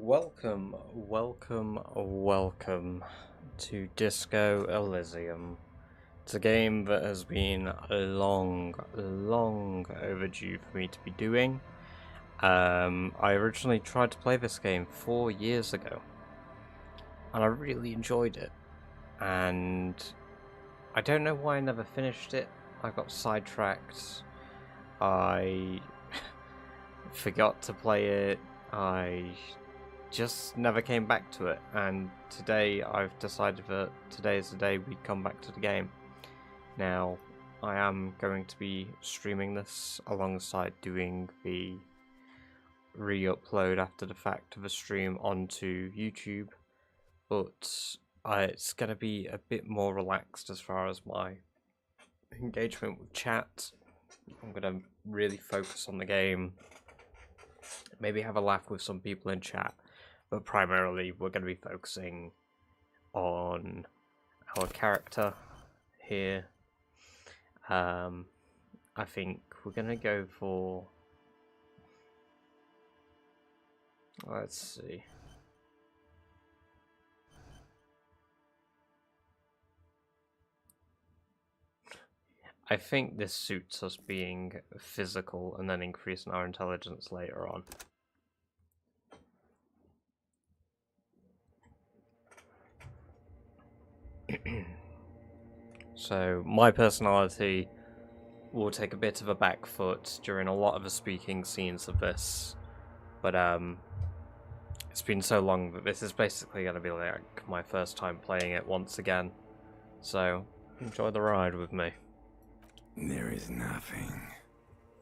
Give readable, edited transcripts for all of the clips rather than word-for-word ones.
Welcome to Disco Elysium. It's a game that has been long overdue for me to be doing. I originally tried to play this game 4 years ago, and I really enjoyed it. And I don't know why I never finished it. I got sidetracked. I forgot to play it. I just never came back to it, and today I've decided that today is the day we come back to the game. Now, I am going to be streaming this alongside doing the re-upload after the fact of a stream onto YouTube, but it's going to be a bit more relaxed as far as my engagement with chat. I'm going to really focus on the game, maybe have a laugh with some people in chat, but primarily we're going to be focusing on our character here. I think we're going to go for, let's see. I think this suits us being physical and then increasing our intelligence later on. So my personality will take a bit of a back foot during a lot of the speaking scenes of this, but it's been so long that this is basically going to be like my first time playing it once again, so enjoy the ride with me. There is nothing,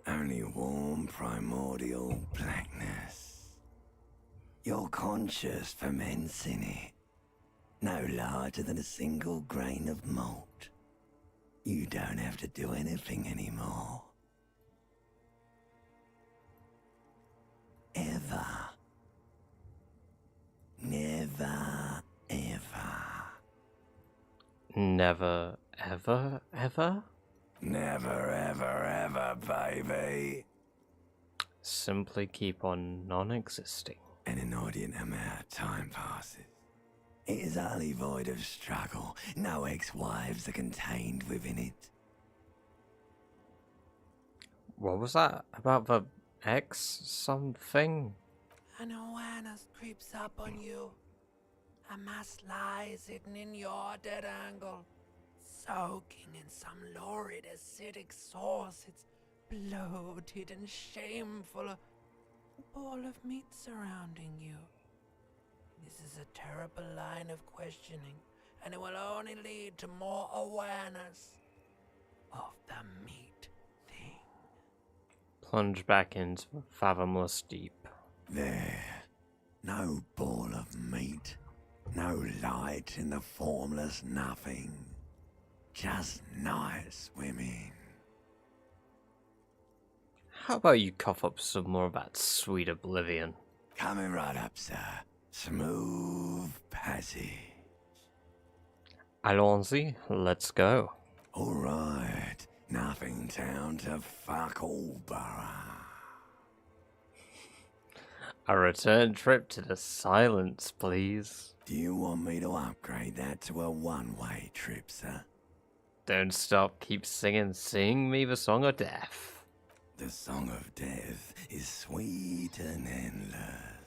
only warm primordial blackness. Your conscious ferments in it, no larger than a single grain of malt. You don't have to do anything anymore. Ever. Never, ever. Never, ever, ever? Never, ever, ever, baby. Simply keep on non-existing. An inordinate amount of time passes. It is utterly void of struggle. No ex-wives are contained within it. What was that? About the X something? An awareness creeps up on you. A mass lies hidden in your dead angle, soaking in some lurid acidic sauce. It's bloated and shameful, a ball of meat surrounding you. This is a terrible line of questioning, and it will only lead to more awareness of the meat thing. Plunge back into the fathomless deep. There. No ball of meat. No light in the formless nothing. Just night swimming. How about you cough up some more of that sweet oblivion? Coming right up, sir. Smooth passage. Allons-y, let's go. Alright. Nothing town to fuck all borough. A return trip to the silence, please. Do you want me to upgrade that to a one-way trip, sir? Don't stop, keep singing, sing me the song of death. The song of death is sweet and endless.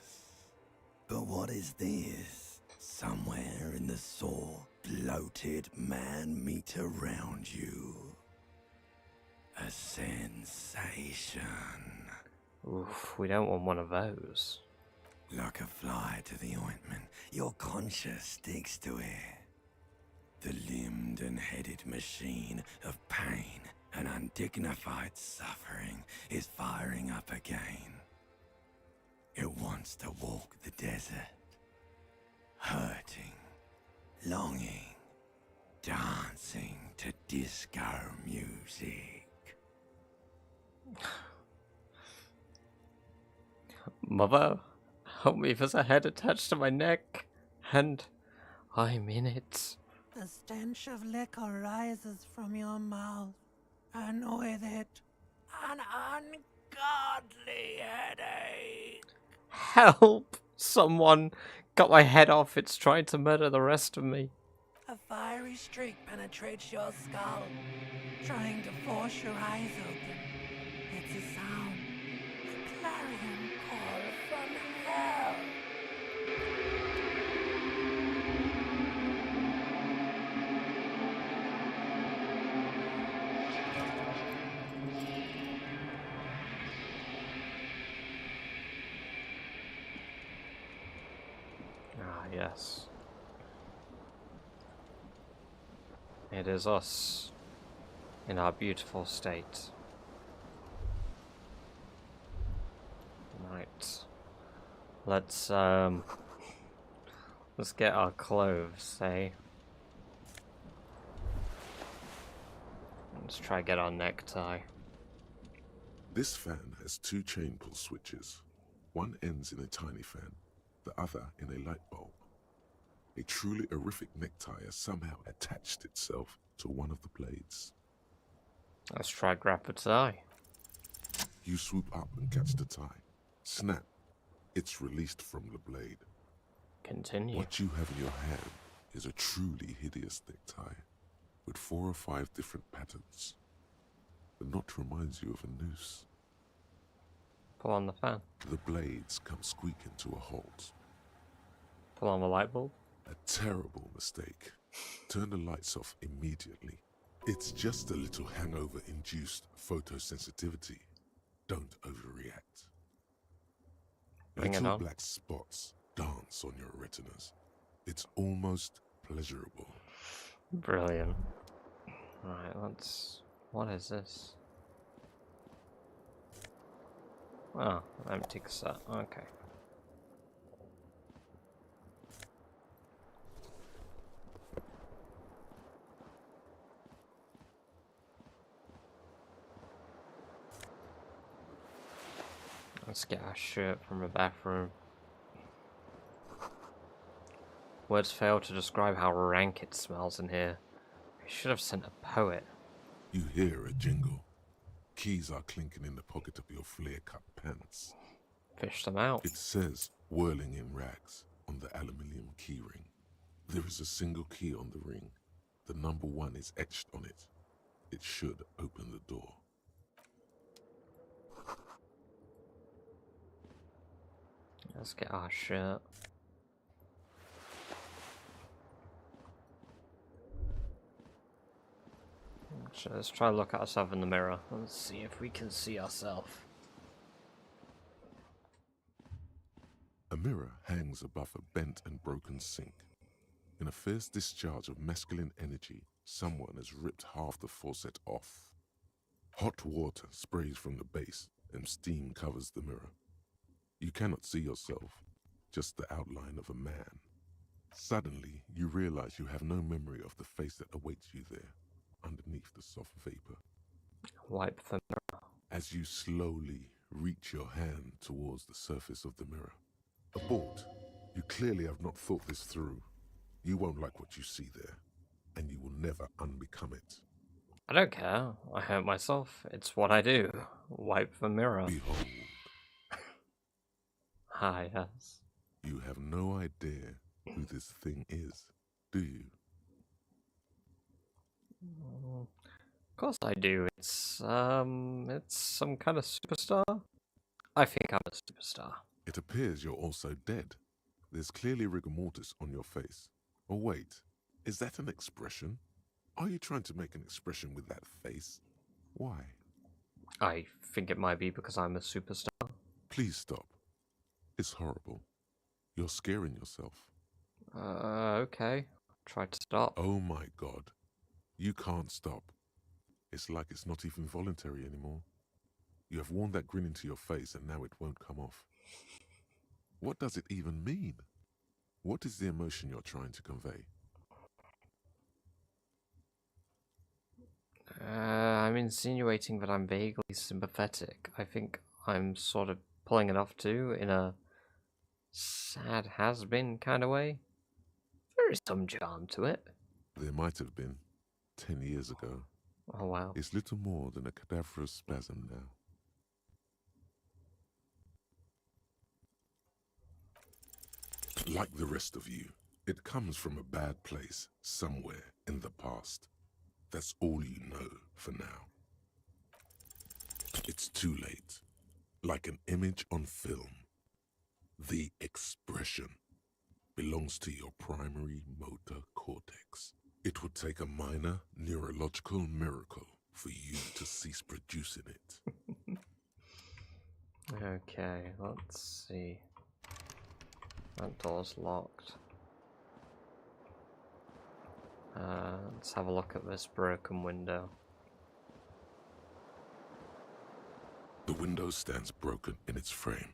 But what is this? Somewhere in the sore, bloated man meat around you. A sensation. Oof, we don't want one of those. Like a fly to the ointment, your conscience sticks to it. The limbed and headed machine of pain and undignified suffering is firing up again. It wants to walk the desert, hurting, longing, dancing to disco music. Mother, help me, there's a head attached to my neck, and I'm in it. The stench of liquor rises from your mouth, and with it, an ungodly headache. Help! Someone cut my head off. It's trying to murder the rest of me. A fiery streak penetrates your skull, trying to force your eyes open. It's a sound, a clarion call from hell. Ah, yes. It is us in our beautiful state. Right. Let's get our clothes, eh? Let's try get our necktie. This fan has two chain pull switches. One ends in a tiny fan, the other in a light bulb. A truly horrific necktie has somehow attached itself to one of the blades. Let's try grab a tie. You swoop up and catch the tie. Snap. It's released from the blade. Continue. What you have in your hand is a truly hideous necktie with 4 or 5 different patterns. The knot reminds you of a noose. Pull on the fan. The blades come squeaking to a halt. Pull on the light bulb. A terrible mistake. Turn the lights off immediately. It's just a little hangover-induced photosensitivity. Don't overreact. Bring it Little on. black spots dance on your retinas. It's almost pleasurable. Brilliant. Right, let's... What is this? Oh, empty cassette. Okay. Let's get our shirt from the bathroom. Words fail to describe how rank it smells in here. I should have sent a poet. You hear a jingle. Keys are clinking in the pocket of your flare-cut pants. Fish them out. It says, whirling in rags, on the aluminium keyring. There is a single key on the ring. The number 1 is etched on it. It should open the door. Let's get our shirt. So let's try to look at ourselves in the mirror. Let's see if we can see ourselves. A mirror hangs above a bent and broken sink. In a fierce discharge of masculine energy, someone has ripped half the faucet off. Hot water sprays from the base and steam covers the mirror. You cannot see yourself, just the outline of a man. Suddenly, you realize you have no memory of the face that awaits you there, underneath the soft vapor. Wipe the mirror. As you slowly reach your hand towards the surface of the mirror. Abort. You clearly have not thought this through. You won't like what you see there, and you will never unbecome it. I don't care. I hurt myself. It's what I do. Wipe the mirror. Behold, Ah, yes. you have no idea who this thing is, do you? Of course I do. It's some kind of superstar. I think I'm a superstar. It appears you're also dead. There's clearly rigor mortis on your face. Oh wait, is that an expression? Are you trying to make an expression with that face? Why? I think it might be because I'm a superstar. Please stop. It's horrible. You're scaring yourself. Okay. Try to stop. Oh my god. You can't stop. It's like it's not even voluntary anymore. You have worn that grin into your face and now it won't come off. What does it even mean? What is the emotion you're trying to convey? I'm insinuating that I'm vaguely sympathetic. I think I'm sort of pulling it off too, in a sad has-been kind of way. There is some charm to it. There might have been 10 years ago. Oh wow. It's little more than a cadaverous spasm now. Like the rest of you, it comes from a bad place somewhere in the past. That's all you know for now. It's too late. Like an image on film. The expression belongs to your primary motor cortex. It would take a minor neurological miracle for you to cease producing it. Okay, let's see. That door's locked. Let's have a look at this broken window. The window stands broken in its frame.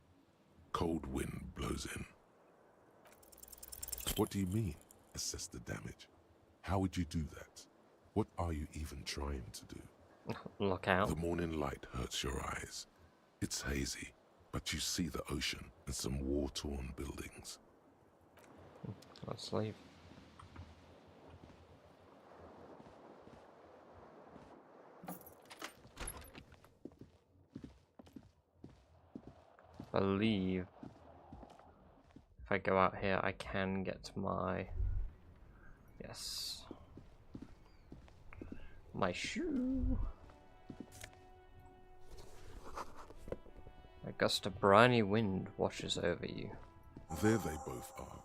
Cold wind blows in. What do you mean, assess the damage? How would you do that? What are you even trying to do? Look out. The morning light hurts your eyes. It's hazy, but you see the ocean and some war-torn buildings. Let's leave. I believe if I go out here, I can get to my... Yes. My shoe. A gust of briny wind washes over you. There they both are.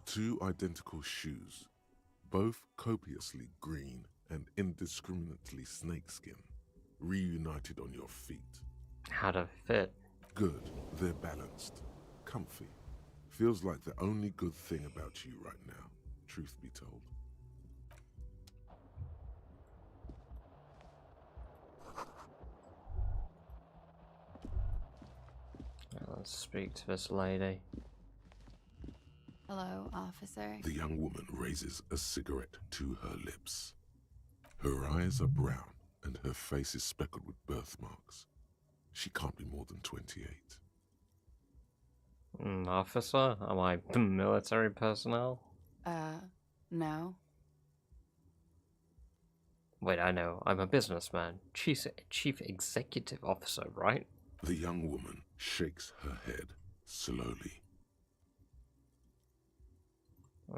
Two identical shoes, both copiously green and indiscriminately snakeskin, reunited on your feet. How to fit? Good, they're balanced, comfy. Feels like the only good thing about you right now, truth be told. Let's speak to this lady. Hello, officer. The young woman raises a cigarette to her lips. Her eyes are brown and her face is speckled with birthmarks. She can't be more than 28. Officer? Am I military personnel? No. Wait, I know. I'm a businessman. Chief executive officer, right? The young woman shakes her head slowly.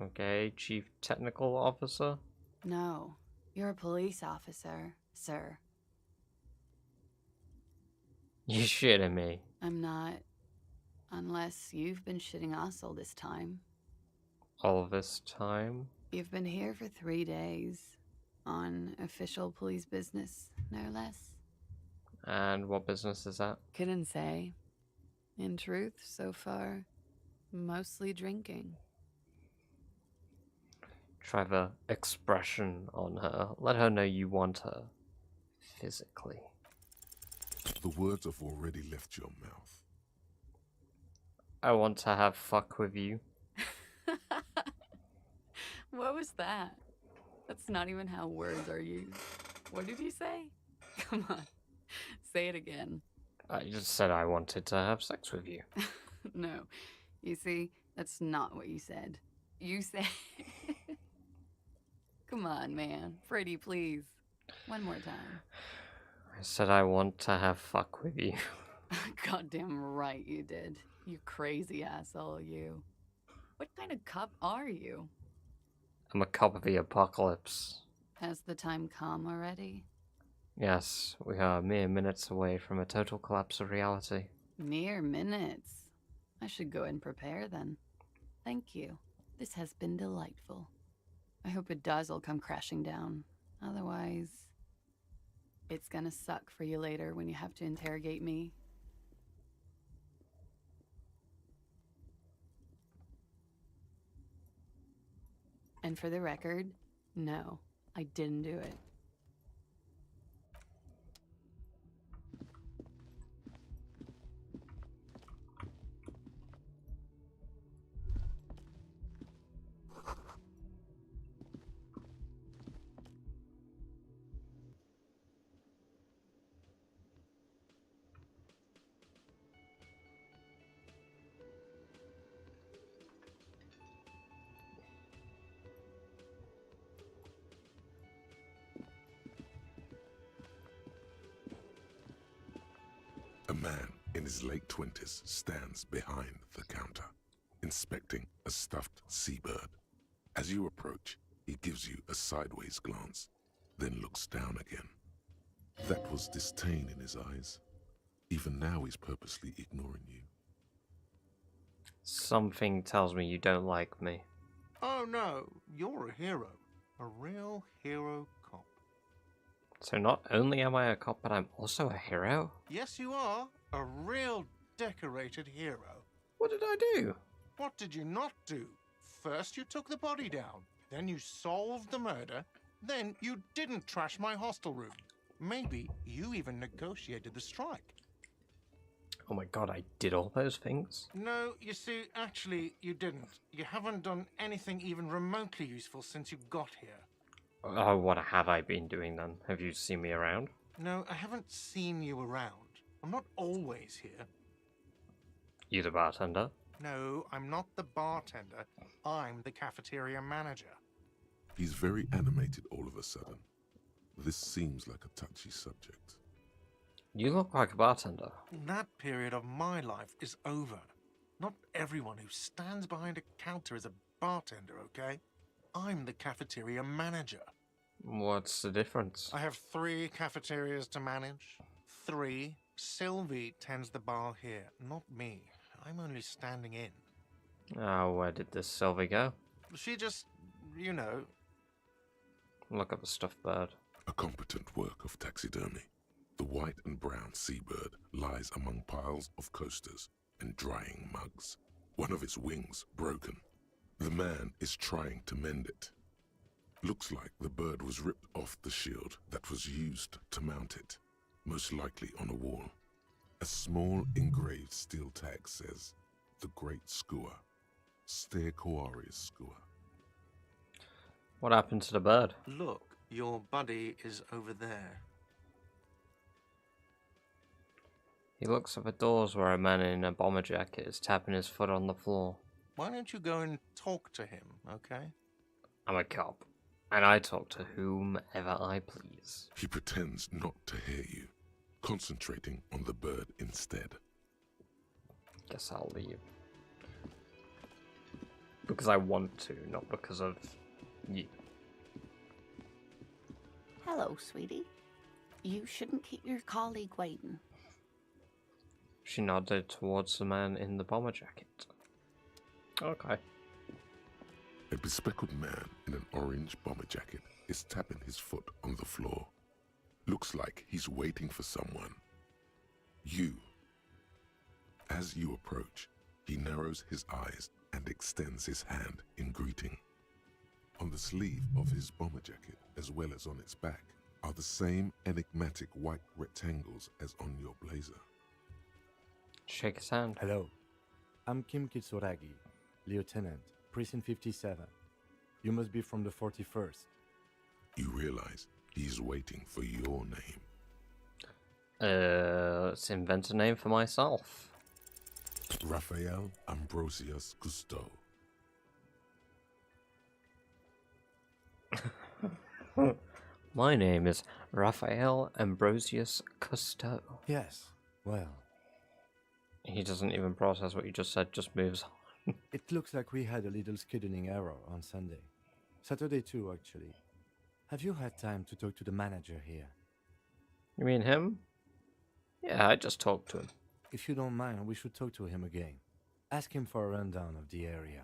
Okay, chief technical officer? No. You're a police officer, sir. You shitting me? I'm not. Unless you've been shitting us all this time. All this time? You've been here for 3 days. On official police business, no less. And what business is that? Couldn't say. In truth, so far, mostly drinking. Try the expression on her. Let her know you want her. Physically. The words have already left your mouth. I want to have fuck with you. What was that? That's not even how words are used. What did you say? Come on. Say it again. I just said I wanted to have sex with you. No. You see, that's not what you said. You said... Come on, man. Freddy, please. One more time. I said I want to have fuck with you. Goddamn right you did. You crazy asshole, you. What kind of cop are you? I'm a cop of the apocalypse. Has the time come already? Yes, we are mere minutes away from a total collapse of reality. Mere minutes. I should go and prepare then. Thank you. This has been delightful. I hope it does all come crashing down. Otherwise, it's gonna suck for you later when you have to interrogate me. And for the record, no, I didn't do it. A man in his late 20s stands behind the counter. In inspecting a stuffed seabird. As you approach, he gives you a sideways glance, then looks down again. That was disdain in his eyes. Even now he's purposely ignoring you. Something tells me you don't like me. Oh no, you're a hero. A real hero cop. So not only am I a cop, but I'm also a hero? Yes, you are. A real decorated hero. What did I do? What did you not do? First you took the body down, then you solved the murder, then you didn't trash my hostel room. Maybe you even negotiated the strike. Oh my god, I did all those things? No, you see, actually, you didn't. You haven't done anything even remotely useful since you got here. Oh, what have I been doing then? Have you seen me around? No, I haven't seen you around. I'm not always here. You the bartender? No, I'm not the bartender. I'm the cafeteria manager. He's very animated all of a sudden. This seems like a touchy subject. You look like a bartender. That period of my life is over. Not everyone who stands behind a counter is a bartender, okay? I'm the cafeteria manager. What's the difference? I have 3 cafeterias to manage. 3. Sylvie tends the bar here, not me. I'm only standing in. Oh, where did this Sylvie go? She just, you know... Look at the stuffed bird. A competent work of taxidermy. The white and brown seabird lies among piles of coasters and drying mugs. One of its wings broken. The man is trying to mend it. Looks like the bird was ripped off the shield that was used to mount it, most likely on a wall. A small engraved steel tag says, "The Great Skua, Stair Koari's Skua." What happened to the bird? Look, your buddy is over there. He looks at the doors where a man in a bomber jacket is tapping his foot on the floor. Why don't you go and talk to him, okay? I'm a cop, and I talk to whomever I please. He pretends not to hear you, concentrating on the bird instead. Guess I'll leave. Because I want to, not because of you. Hello, sweetie. You shouldn't keep your colleague waiting. She nodded towards the man in the bomber jacket. Okay. A bespectacled man in an orange bomber jacket is tapping his foot on the floor. Looks like he's waiting for someone. You. As you approach, he narrows his eyes and extends his hand in greeting. On the sleeve of his bomber jacket, as well as on its back, are the same enigmatic white rectangles as on your blazer. Shake his hand. Hello, I'm Kim Kitsuragi, Lieutenant, Precinct 57. You must be from the 41st. You realize he's waiting for your name. Let's invent a name for myself. Raphael Ambrosius Cousteau. My name is Raphael Ambrosius Cousteau. Yes, well, He doesn't even process what you just said, just moves on. it looks like we had a little scheduling error on Sunday. Saturday too, actually. Have you had time to talk to the manager here? You mean him? Yeah, I just talked to him. If you don't mind, we should talk to him again. Ask him for a rundown of the area.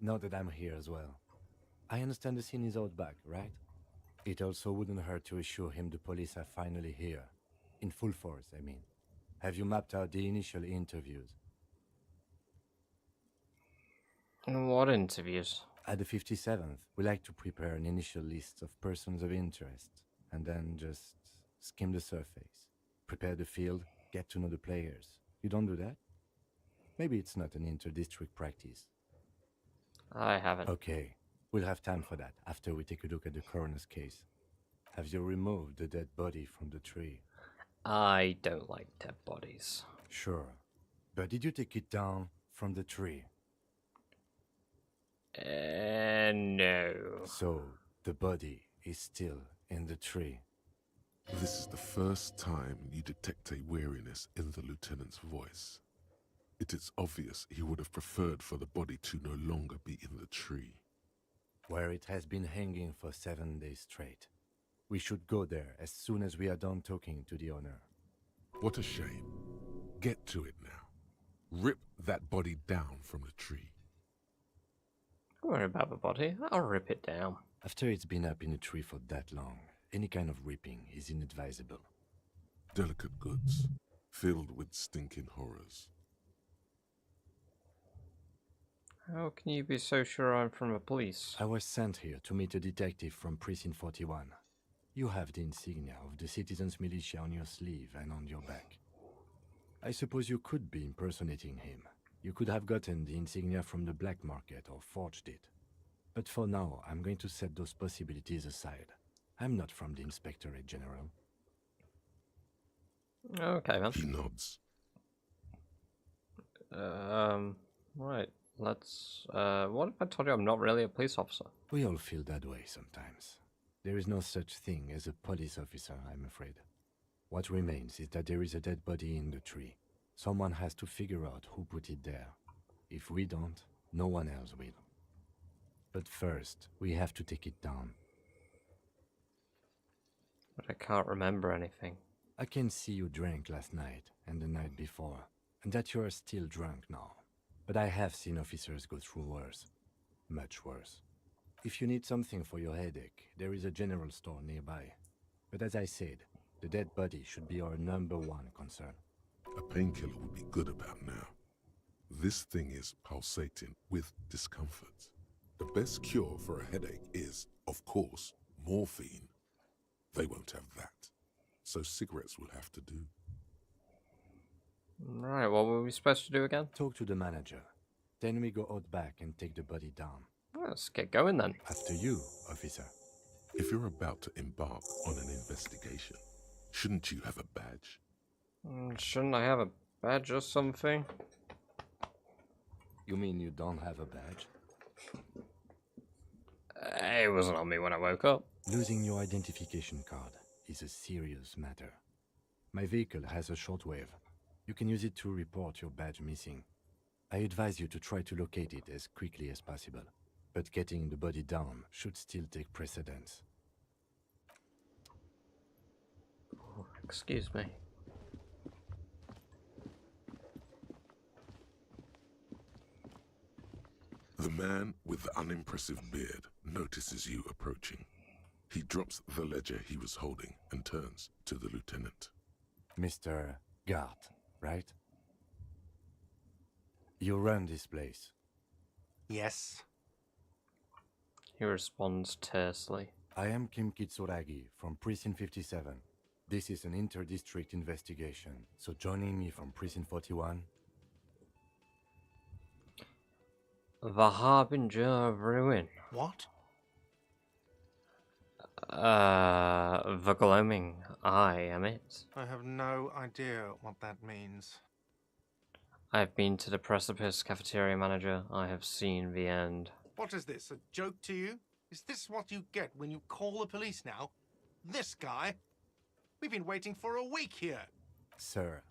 Now that I'm here as well. I understand the scene is out back, right? It also wouldn't hurt to assure him the police are finally here. In full force, I mean. Have you mapped out the initial interviews? What interviews? At the 57th, we like to prepare an initial list of persons of interest, and then just skim the surface. Prepare the field, get to know the players. You don't do that? Maybe it's not an inter-district practice. I haven't. Okay, we'll have time for that after we take a look at the coroner's case. Have you removed the dead body from the tree? I don't like dead bodies. Sure. But did you take it down from the tree? No. So, the body is still in the tree. This is the first time you detect a weariness in the lieutenant's voice. It is obvious he would have preferred for the body to no longer be in the tree. Where it has been hanging for 7 days straight. We should go there as soon as we are done talking to the owner. What a shame. Get to it now. Rip that body down from the tree. Don't worry about the body. I'll rip it down. After it's been up in a tree for that long, any kind of ripping is inadvisable. Delicate goods, filled with stinking horrors. How can you be so sure I'm from the police? I was sent here to meet a detective from Precinct 41. You have the insignia of the Citizens Militia on your sleeve and on your back. I suppose you could be impersonating him. You could have gotten the insignia from the black market or forged it. But for now, I'm going to set those possibilities aside. I'm not from the Inspectorate General. Okay, then. He nods. Right. Let's, what if I told you I'm not really a police officer? We all feel that way sometimes. There is no such thing as a police officer, I'm afraid. What remains is that there is a dead body in the tree. Someone has to figure out who put it there. If we don't, no one else will. But first, we have to take it down. But I can't remember anything. I can see you drank last night and the night before, and that you are still drunk now. But I have seen officers go through worse. Much worse. If you need something for your headache, there is a general store nearby. But as I said, the dead body should be our #1 concern. A painkiller would be good about now. This thing is pulsating with discomfort. The best cure for a headache is, of course, morphine. They won't have that. So cigarettes will have to do. Right, what were we supposed to do again? Talk to the manager. Then we go out back and take the body down. Let's get going then. After you, officer. If you're about to embark on an investigation, shouldn't you have a badge? Shouldn't I have a badge or something? You mean you don't have a badge? It wasn't on me when I woke up. Losing your identification card is a serious matter. My vehicle has a shortwave. You can use it to report your badge missing. I advise you to try to locate it as quickly as possible, but getting the body down should still take precedence. Oh, excuse me. The man with the unimpressive beard notices you approaching. He drops the ledger he was holding and turns to the lieutenant. Mr. Gart, right? You run this place. Yes. He responds tersely. I am Kim Kitsuragi from Precinct 57. This is an inter-district investigation, so joining me from Precinct 41... The Harbinger of Ruin. What? The Gloaming Eye, am it? I have no idea what that means. I have been to the Precipice Cafeteria Manager. I have seen the end. What is this, a joke to you? Is this what you get when you call the police now? This guy? We've been waiting for a week here. Sir,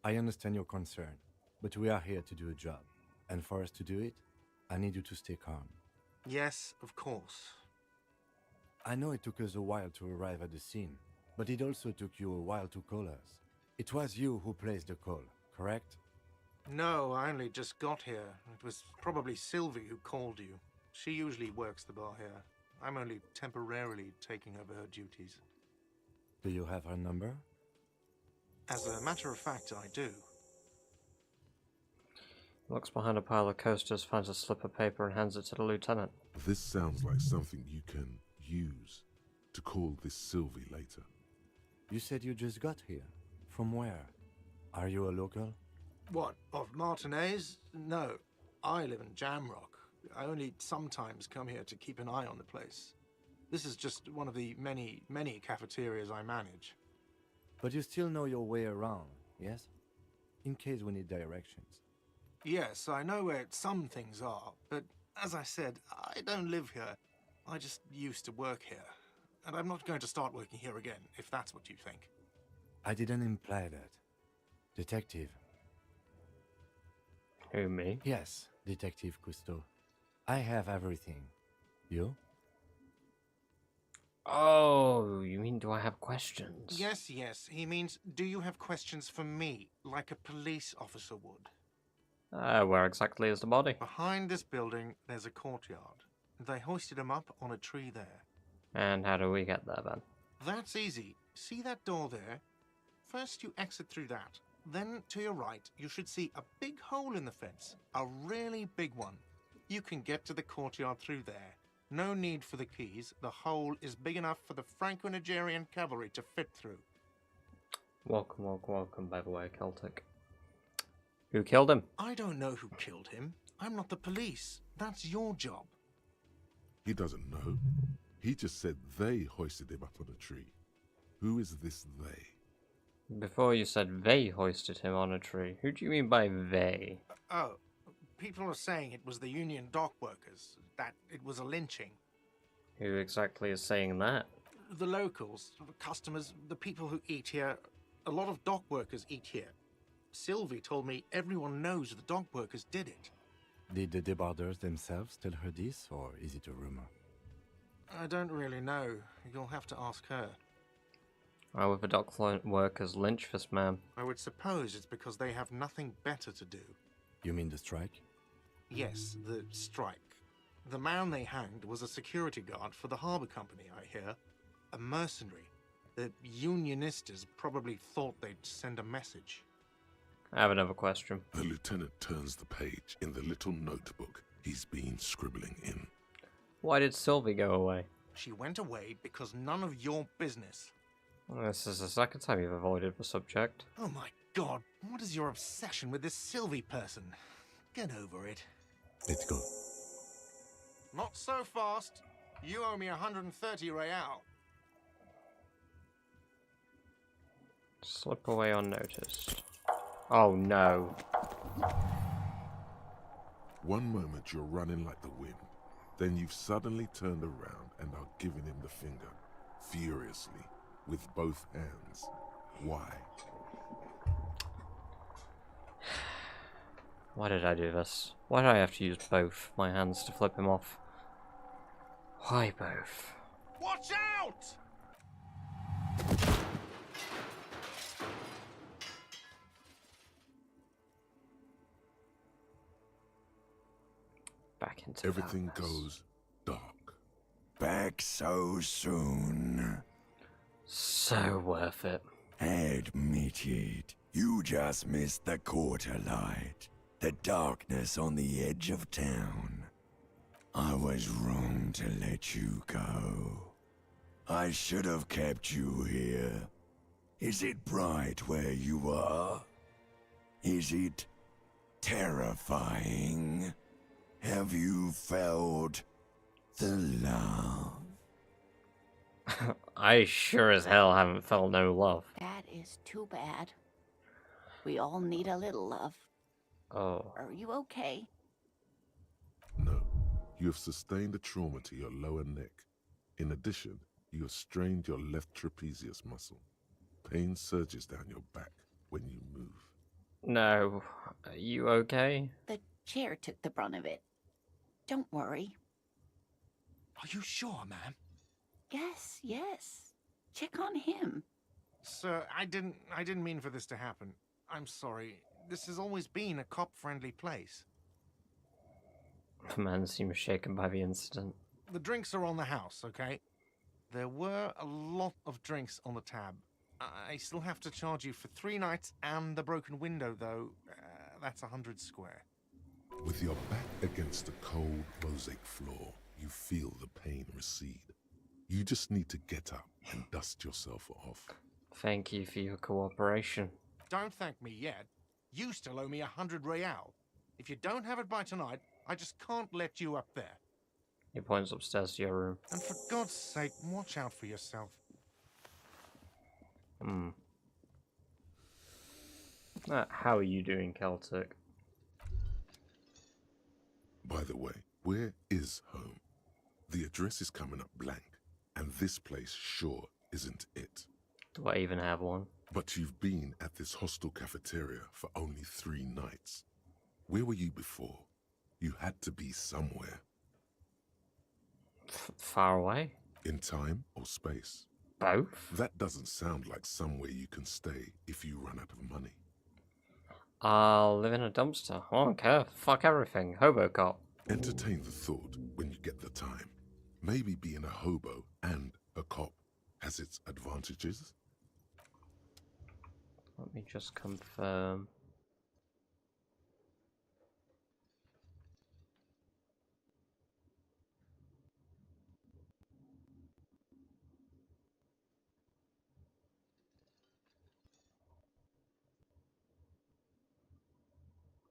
I understand your concern, but we are here to do a job. And for us to do it, I need you to stay calm. Yes, of course. I know it took us a while to arrive at the scene, but it also took you a while to call us. It was you who placed the call, correct? No, I only just got here. It was probably Sylvie who called you. She usually works the bar here. I'm only temporarily taking over her duties. Do you have her number? As a matter of fact, I do. Looks behind a pile of coasters, finds a slip of paper and hands it to the lieutenant. This sounds like something you can use to call this Sylvie later. You said you just got here. From where? Are you a local? What, of Martinez? No, I live in Jamrock. I only sometimes come here to keep an eye on the place. This is just one of the many, many cafeterias I manage. But you still know your way around, yes? In case we need directions. Yes, I know where some things are, but as I said, I don't live here. I just used to work here. And I'm not going to start working here again, if that's what you think. I didn't imply that. Detective, Who, me? Yes, Detective Cousteau. I have everything. You? Oh, you mean do I have questions? Yes, yes. He means, do you have questions for me, like a police officer would? Where exactly is the body? Behind this building, there's a courtyard. They hoisted him up on a tree there. And how do we get there then? That's easy. See that door there? First you exit through that. Then to your right, you should see a big hole in the fence. A really big one. You can get to the courtyard through there. No need for the keys. The hole is big enough for the Franco-Nigerian cavalry to fit through. Welcome, welcome, welcome, by the way, Celtic. Who killed him? I don't know who killed him. I'm not the police. That's your job. He doesn't know. He just said they hoisted him up on a tree. Who is this they? Before you said they hoisted him on a tree. Who do you mean by they? Oh, people are saying it was the union dock workers, that it was a lynching. Who exactly is saying that? The locals, the customers, the people who eat here, a lot of dock workers eat here. Sylvie told me everyone knows the dock workers did it. Did the debarders themselves tell her this, or is it a rumor? I don't really know. You'll have to ask her. Why would the dock workers lynch this man? I would suppose it's because they have nothing better to do. You mean the strike? Yes, the strike. The man they hanged was a security guard for the harbour company, I hear. A mercenary. The Unionistas probably thought they'd send a message. I have another question. The lieutenant turns the page in the little notebook he's been scribbling in. Why did Sylvie go away? She went away because none of your business. This is the second time you've avoided the subject. Oh my god, what is your obsession with this Sylvie person? Get over it. Let's go. Not so fast. You owe me 130 real. Slip away unnoticed. Oh no. One moment you're running like the wind. Then you've suddenly turned around and are giving him the finger, furiously, with both hands. Why? Why did I do this? Why did I have to use both my hands to flip him off? Why both? Watch out! Back into Everything darkness. goes dark. Back so soon? So worth it. Admit it. You just missed the quarter light. The darkness on the edge of town. I was wrong to let you go. I should have kept you here. Is it bright where you are? Is it terrifying? Have you felt the love? I sure as hell haven't felt no love. That is too bad. We all need a little love. Oh. Are you okay? No, you have sustained a trauma to your lower neck. In addition, you have strained your left trapezius muscle. Pain surges down your back when you move. No. Are you okay? The chair took the brunt of it. Don't worry. Are you sure, ma'am? Yes, yes. Check on him. Sir, I didn't mean for this to happen. I'm sorry. This has always been a cop-friendly place. The man seems shaken by the incident. The drinks are on the house, okay? There were a lot of drinks on the tab. I still have to charge you for 3 nights and the broken window, though. That's 100 square. With your back against the cold mosaic floor, you feel the pain recede. You just need to get up and dust yourself off. Thank you for your cooperation. Don't thank me yet. You still owe me 100 real. If you don't have it by tonight, I just can't let you up there. He points upstairs to your room. And for God's sake, watch out for yourself. How are you doing, Celtic? By the way, where is home? The address is coming up blank, and this place sure isn't it. Do I even have one? But you've been at this hostel cafeteria for only 3 nights. Where were you before? You had to be somewhere. Far away? In time or space? Both? That doesn't sound like somewhere you can stay if you run out of money. I'll live in a dumpster. I don't care. Fuck everything. Hobo cop. Entertain the thought when you get the time. Maybe being a hobo and a cop has its advantages. Let me just confirm.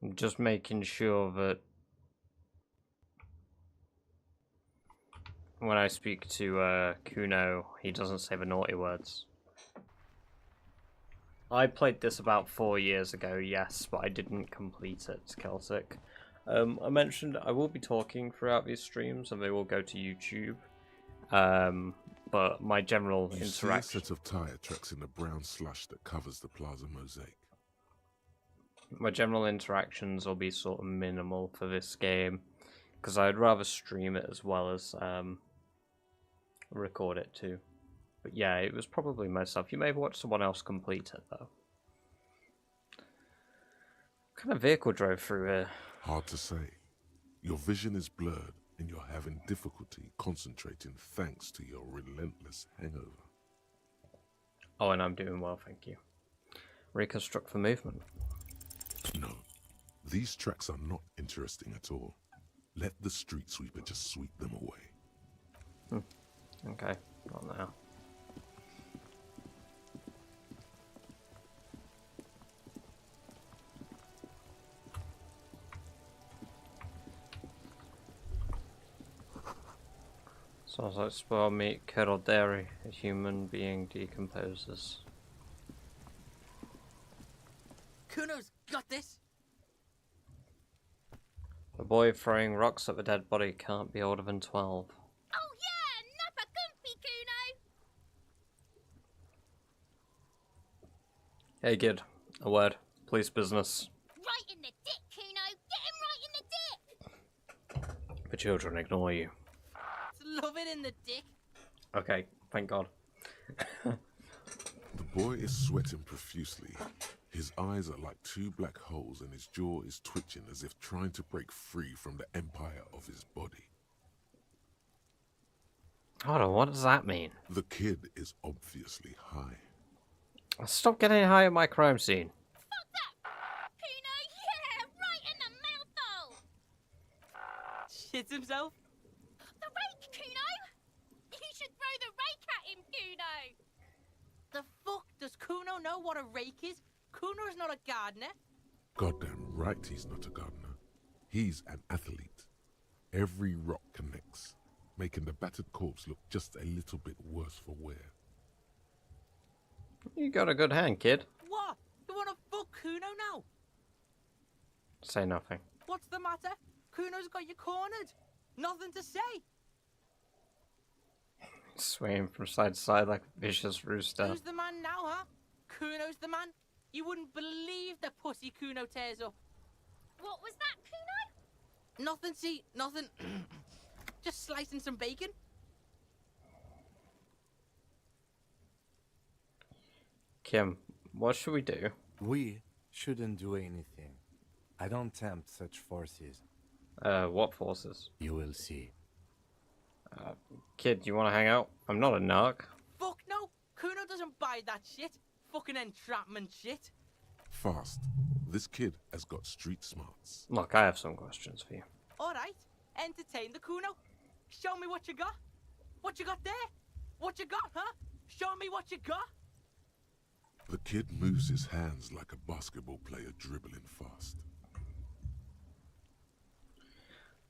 I'm just making sure that when I speak to Kuno, he doesn't say the naughty words. I played this about 4 years ago, yes, but I didn't complete it, Celtic. I mentioned I will be talking throughout these streams, and they will go to YouTube. But my general You see a interaction... set of tire tracks in the brown slush that covers the plaza mosaic. My general interactions will be sort of minimal for this game, because I'd rather stream it as well as record it too. But yeah, it was probably myself. You may have watched someone else complete it though. What kind of vehicle drove through here? Hard to say. Your vision is blurred and you're having difficulty concentrating thanks to your relentless hangover. Oh, and I'm doing well, thank you. Reconstruct the movement. No, these tracks are not interesting at all. Let the street sweeper just sweep them away. Okay, not now. Sounds like spoiled meat, kettle dairy. A human being decomposes. Kuno's got this. The boy throwing rocks at the dead body can't be older than 12. Oh yeah, nappa comfy, Kuno. Hey kid, a word. Police business. Right in the dick, Kuno. Get him right in the dick. The children ignore you. Love it in the dick. Okay, thank God. The boy is sweating profusely. His eyes are like two black holes and his jaw is twitching as if trying to break free from the empire of his body. Hold on, what does that mean? The kid is obviously high. Stop getting high at my crime scene. Fuck that, Kuno. Yeah, right in the mouthhole. Shits himself. The rake, Kuno. You should throw the rake at him, Kuno. The fuck does Kuno know what a rake is? Kuno's not a gardener. Goddamn right he's not a gardener. He's an athlete. Every rock connects, making the battered corpse look just a little bit worse for wear. You got a good hand, kid. What? You wanna fuck Kuno now? Say nothing. What's the matter? Kuno's got you cornered. Nothing to say. Swaying from side to side like a vicious rooster. Who's the man now, huh? Kuno's the man. You wouldn't believe the pussy Kuno tears up. What was that, Kuno? Nothing, see, nothing. Just slicing some bacon. Kim, what should we do? We shouldn't do anything. I don't tempt such forces. What forces? You will see. Kid, you want to hang out? I'm not a narc. Fuck no. Kuno doesn't buy that shit. Fucking entrapment shit. Fast. This kid has got street smarts. Look, I have some questions for you. Alright, entertain the Kuno. Show me what you got. What you got there? What you got, huh? Show me what you got. The kid moves his hands like a basketball player dribbling fast.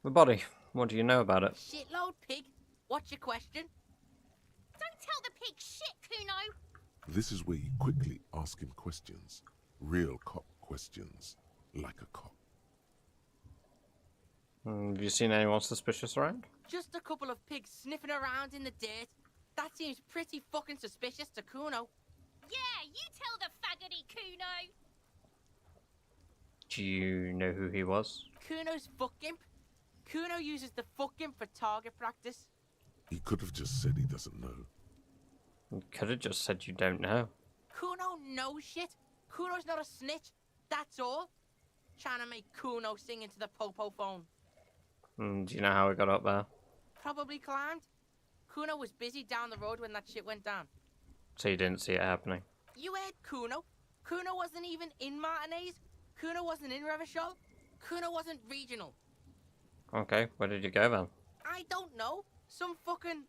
The body, what do you know about it? Shitload pig. What's your question? Don't tell the pig shit, Kuno. This is where you quickly ask him questions. Real cop questions. Like a cop. Have you seen anyone suspicious around? Just a couple of pigs sniffing around in the dirt. That seems pretty fucking suspicious to Kuno. Yeah, you tell the faggoty, Kuno. Do you know who he was? Kuno's fuck imp. Kuno uses the fuck imp for target practice. He could have just said he doesn't know. You could have just said you don't know. Kuno knows shit. Kuno's not a snitch. That's all. Trying to make Kuno sing into the popo phone. Do you know how he got up there? Probably climbed. Kuno was busy down the road when that shit went down. So you didn't see it happening? You heard Kuno. Kuno wasn't even in Martinez. Kuno wasn't in Revachol. Kuno wasn't regional. Okay, where did you go then? I don't know. Some fucking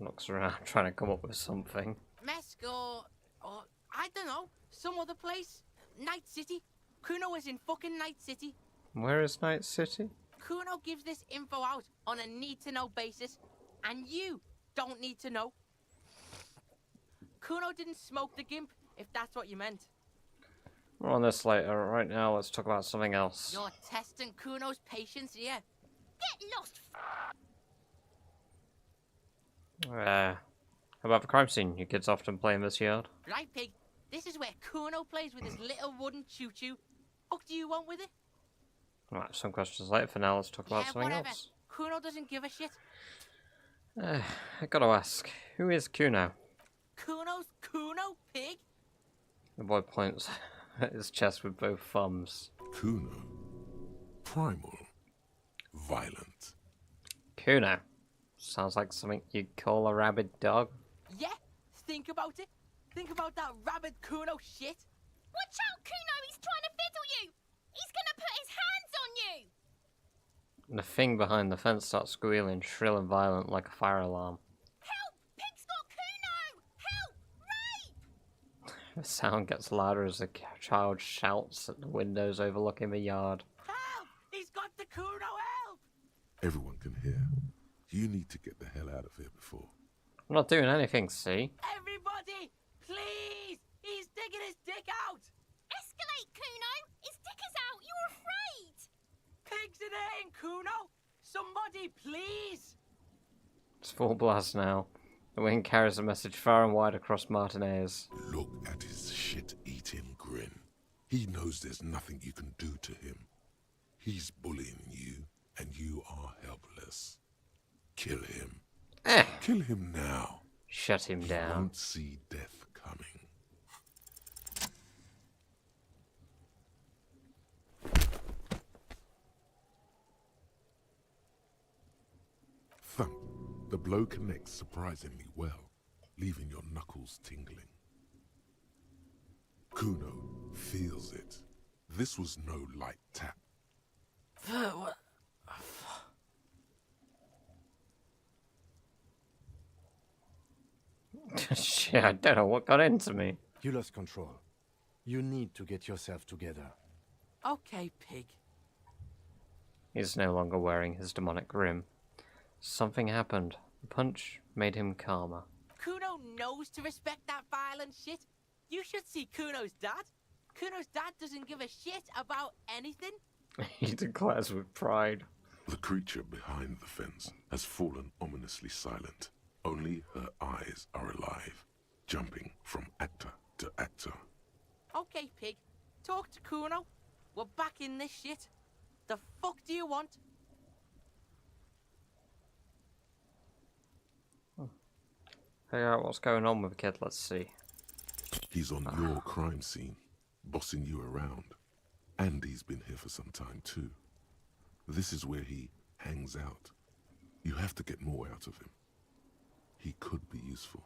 Looks around trying to come up with something. Mesk or I don't know. Some other place. Night City. Kuno was in fucking Night City. Where is Night City? Kuno gives this info out on a need-to-know basis, and you don't need to know. Kuno didn't smoke the gimp, if that's what you meant. More on this later. Right now, let's talk about something else. You're testing Kuno's patience here. Get lost. How about the crime scene? You kids often play in this yard? Right, Pig? This is where Kuno plays with his little wooden choo-choo. What do you want with it? Right, some questions later. For now, let's talk about something whatever. else. Kuno doesn't give a shit. I gotta ask, who is Kuno? Kuno's Kuno, Pig? The boy points at his chest with both thumbs. Kuno. Primal. Violent. Kuno. Sounds like something you'd call a rabid dog. Yeah, think about it. Think about that rabid Kuno shit. Watch out, Kuno! He's trying to fiddle you! He's gonna put his hands on you! And the thing behind the fence starts squealing, shrill and violent like a fire alarm. Help! Pig's got Kuno! Help! Rape! The sound gets louder as the child shouts at the windows overlooking the yard. Help! He's got the Kuno, help! Everyone can hear. You need to get the hell out of here before. I'm not doing anything, see? Everybody, please! He's digging his dick out! Escalate, Kuno! His dick is out! You're afraid! Pigs in air, Kuno! Somebody, please! It's full blast now. The wind carries the message far and wide across Martinez. Look at his shit-eating grin. He knows there's nothing you can do to him. He's bullying you, and you are helpless. Kill him. Kill him now. Shut him You down. won't see death coming. Thump. The blow connects surprisingly well, leaving your knuckles tingling. Kuno feels it. This was no light tap. What? Shit, I don't know what got into me. You lost control. You need to get yourself together. Okay, Pig. He's no longer wearing his demonic grin. Something happened. The punch made him calmer. Kuno knows to respect that violent shit. You should see Kuno's dad. Kuno's dad doesn't give a shit about anything. He declares with pride. The creature behind the fence has fallen ominously silent. Only her eyes are alive, jumping from actor to actor. Okay, Pig. Talk to Kuno. We're back in this shit. The fuck do you want? Figure out what's going on with the kid, let's see. He's on your crime scene, bossing you around. And he's been here for some time too. This is where he hangs out. You have to get more out of him. He could be useful.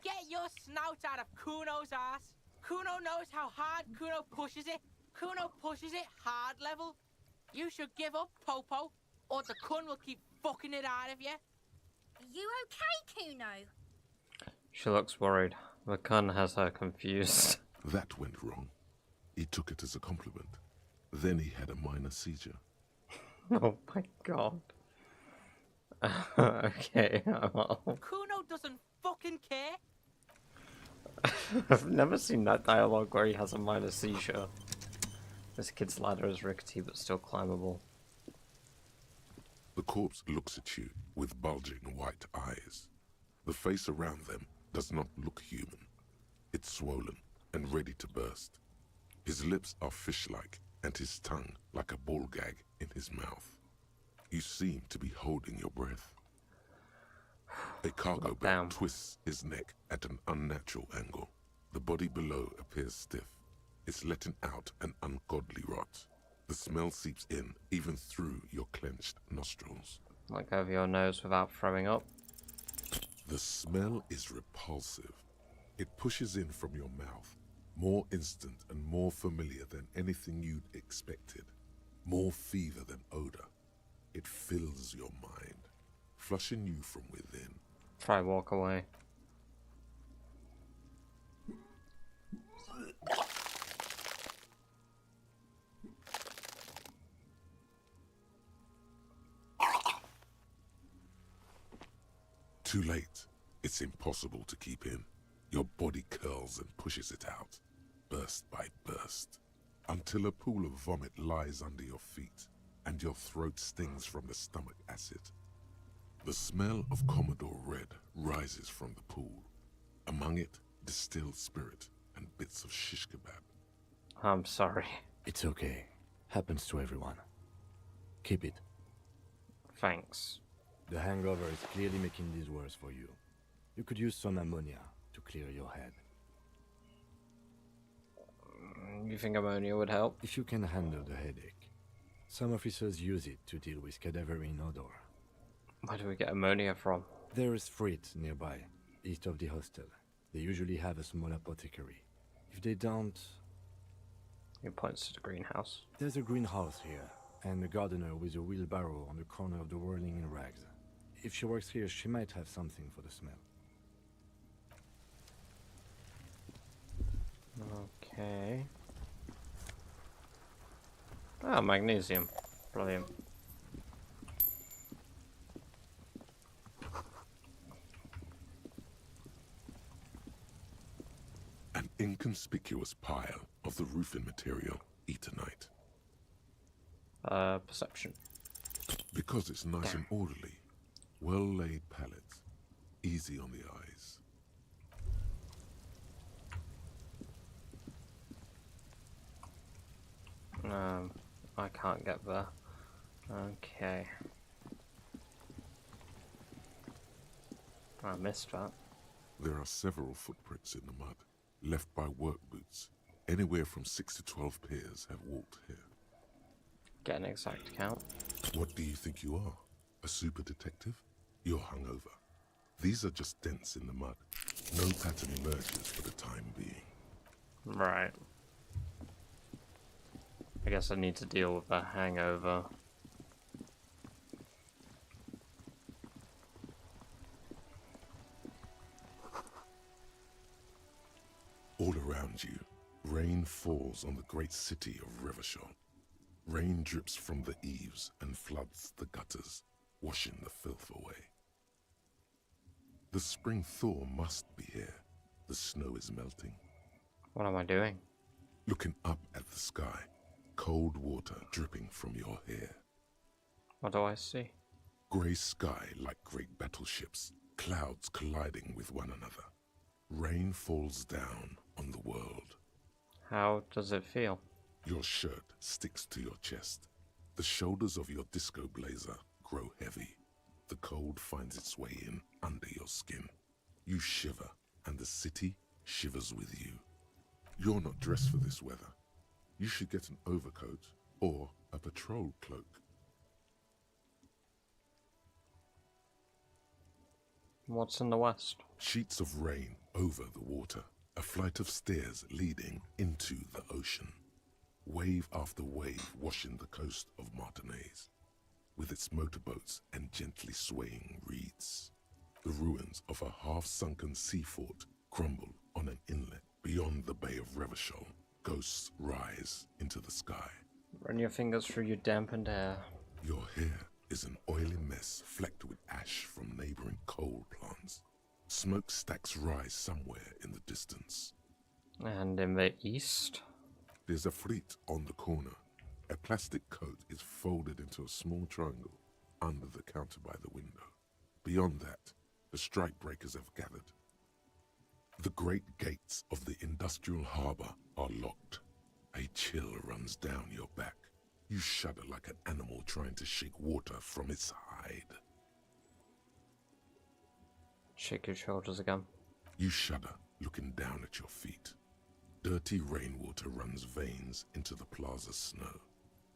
Get your snout out of Kuno's ass. Kuno knows how hard Kuno pushes it. Kuno pushes it hard level. You should give up, Popo, or the Kun will keep fucking it out of you. You okay, Kuno? She looks worried. The Kun has her confused. That went wrong. He took it as a compliment. Then he had a minor seizure. Oh my god. Okay. Kuno doesn't fucking care. I've never seen that dialogue where he has a minor seizure. This kid's ladder is rickety but still climbable. The corpse looks at you with bulging white eyes. The face around them does not look human. It's swollen and ready to burst. His lips are fish-like and his tongue like a ball gag in his mouth. You seem to be holding your breath. A cargo belt twists his neck at an unnatural angle. The body below appears stiff. It's letting out an ungodly rot. The smell seeps in even through your clenched nostrils. Like over your nose without throwing up. The smell is repulsive. It pushes in from your mouth, more instant and more familiar than anything you'd expected. More fever than odor. It fills your mind, flushing you from within. Try walk away. Too late. It's impossible to keep in. Your body curls and pushes it out, burst by burst, until a pool of vomit lies under your feet and your throat stings from the stomach acid. The smell of Commodore Red rises from the pool. Among it, distilled spirit and bits of shish kebab. I'm sorry. It's okay. Happens to everyone. Keep it. Thanks. The hangover is clearly making this worse for you. You could use some ammonia to clear your head. You think ammonia would help? If you can handle the headache. Some officers use it to deal with cadaverine odor. Where do we get ammonia from? There is Frit nearby, east of the hostel. They usually have a small apothecary. If they don't... He points to the greenhouse. There's a greenhouse here, and a gardener with a wheelbarrow on the corner of the whirling in rags. If she works here, she might have something for the smell. Okay. Ah, magnesium. Brilliant. An inconspicuous pile of the roofing material, Eternite. Perception. Because it's nice and orderly. Well-laid pallets. Easy on the eyes. I can't get there. Okay. I missed that. There are several footprints in the mud, left by work boots. Anywhere from 6 to 12 pairs have walked here. Get an exact count. What do you think you are? A super detective? You're hungover. These are just dents in the mud. No pattern emerges for the time being. Right. I guess I need to deal with a hangover. All around you, rain falls on the great city of Revachol. Rain drips from the eaves and floods the gutters, washing the filth away. The spring thaw must be here. The snow is melting. What am I doing? Looking up at the sky, cold water dripping from your hair. What do I see? Grey sky like great battleships, clouds colliding with one another. Rain falls down on the world. How does it feel? Your shirt sticks to your chest. The shoulders of your disco blazer grow heavy. The cold finds its way in under your skin. You shiver, and the city shivers with you. You're not dressed for this weather. You should get an overcoat or a patrol cloak. What's in the west? Sheets of rain over the water. A flight of stairs leading into the ocean. Wave after wave washing the coast of Martinez, with its motorboats and gently swaying reeds. The ruins of a half-sunken sea fort crumble on an inlet beyond the Bay of Revachol. Ghosts rise into the sky. Run your fingers through your dampened hair. Your hair is an oily mess flecked with ash from neighboring coal plants. Smokestacks rise somewhere in the distance. And in the east? There's a fleet on the corner. A plastic coat is folded into a small triangle under the counter by the window. Beyond that, the strike breakers have gathered. The great gates of the industrial harbor are locked. A chill runs down your back. You shudder like an animal trying to shake water from its hide. Shake your shoulders again. You shudder, looking down at your feet. Dirty rainwater runs veins into the plaza's snow.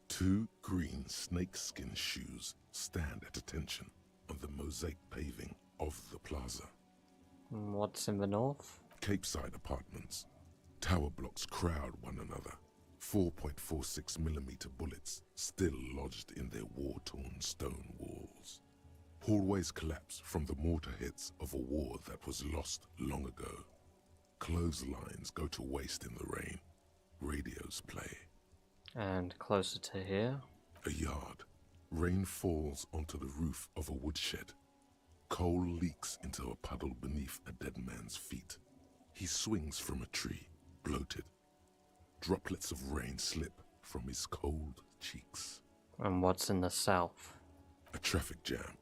2 green snakeskin shoes stand at attention on the mosaic paving of the plaza. What's in the north? Capeside apartments. Tower blocks crowd one another. 4.46mm bullets still lodged in their war-torn stone walls. Hallways collapse from the mortar hits of a war that was lost long ago. Clotheslines go to waste in the rain. Radios play. And closer to here? A yard. Rain falls onto the roof of a woodshed. Coal leaks into a puddle beneath a dead man's feet. He swings from a tree, bloated. Droplets of rain slip from his cold cheeks. And what's in the south? A traffic jam.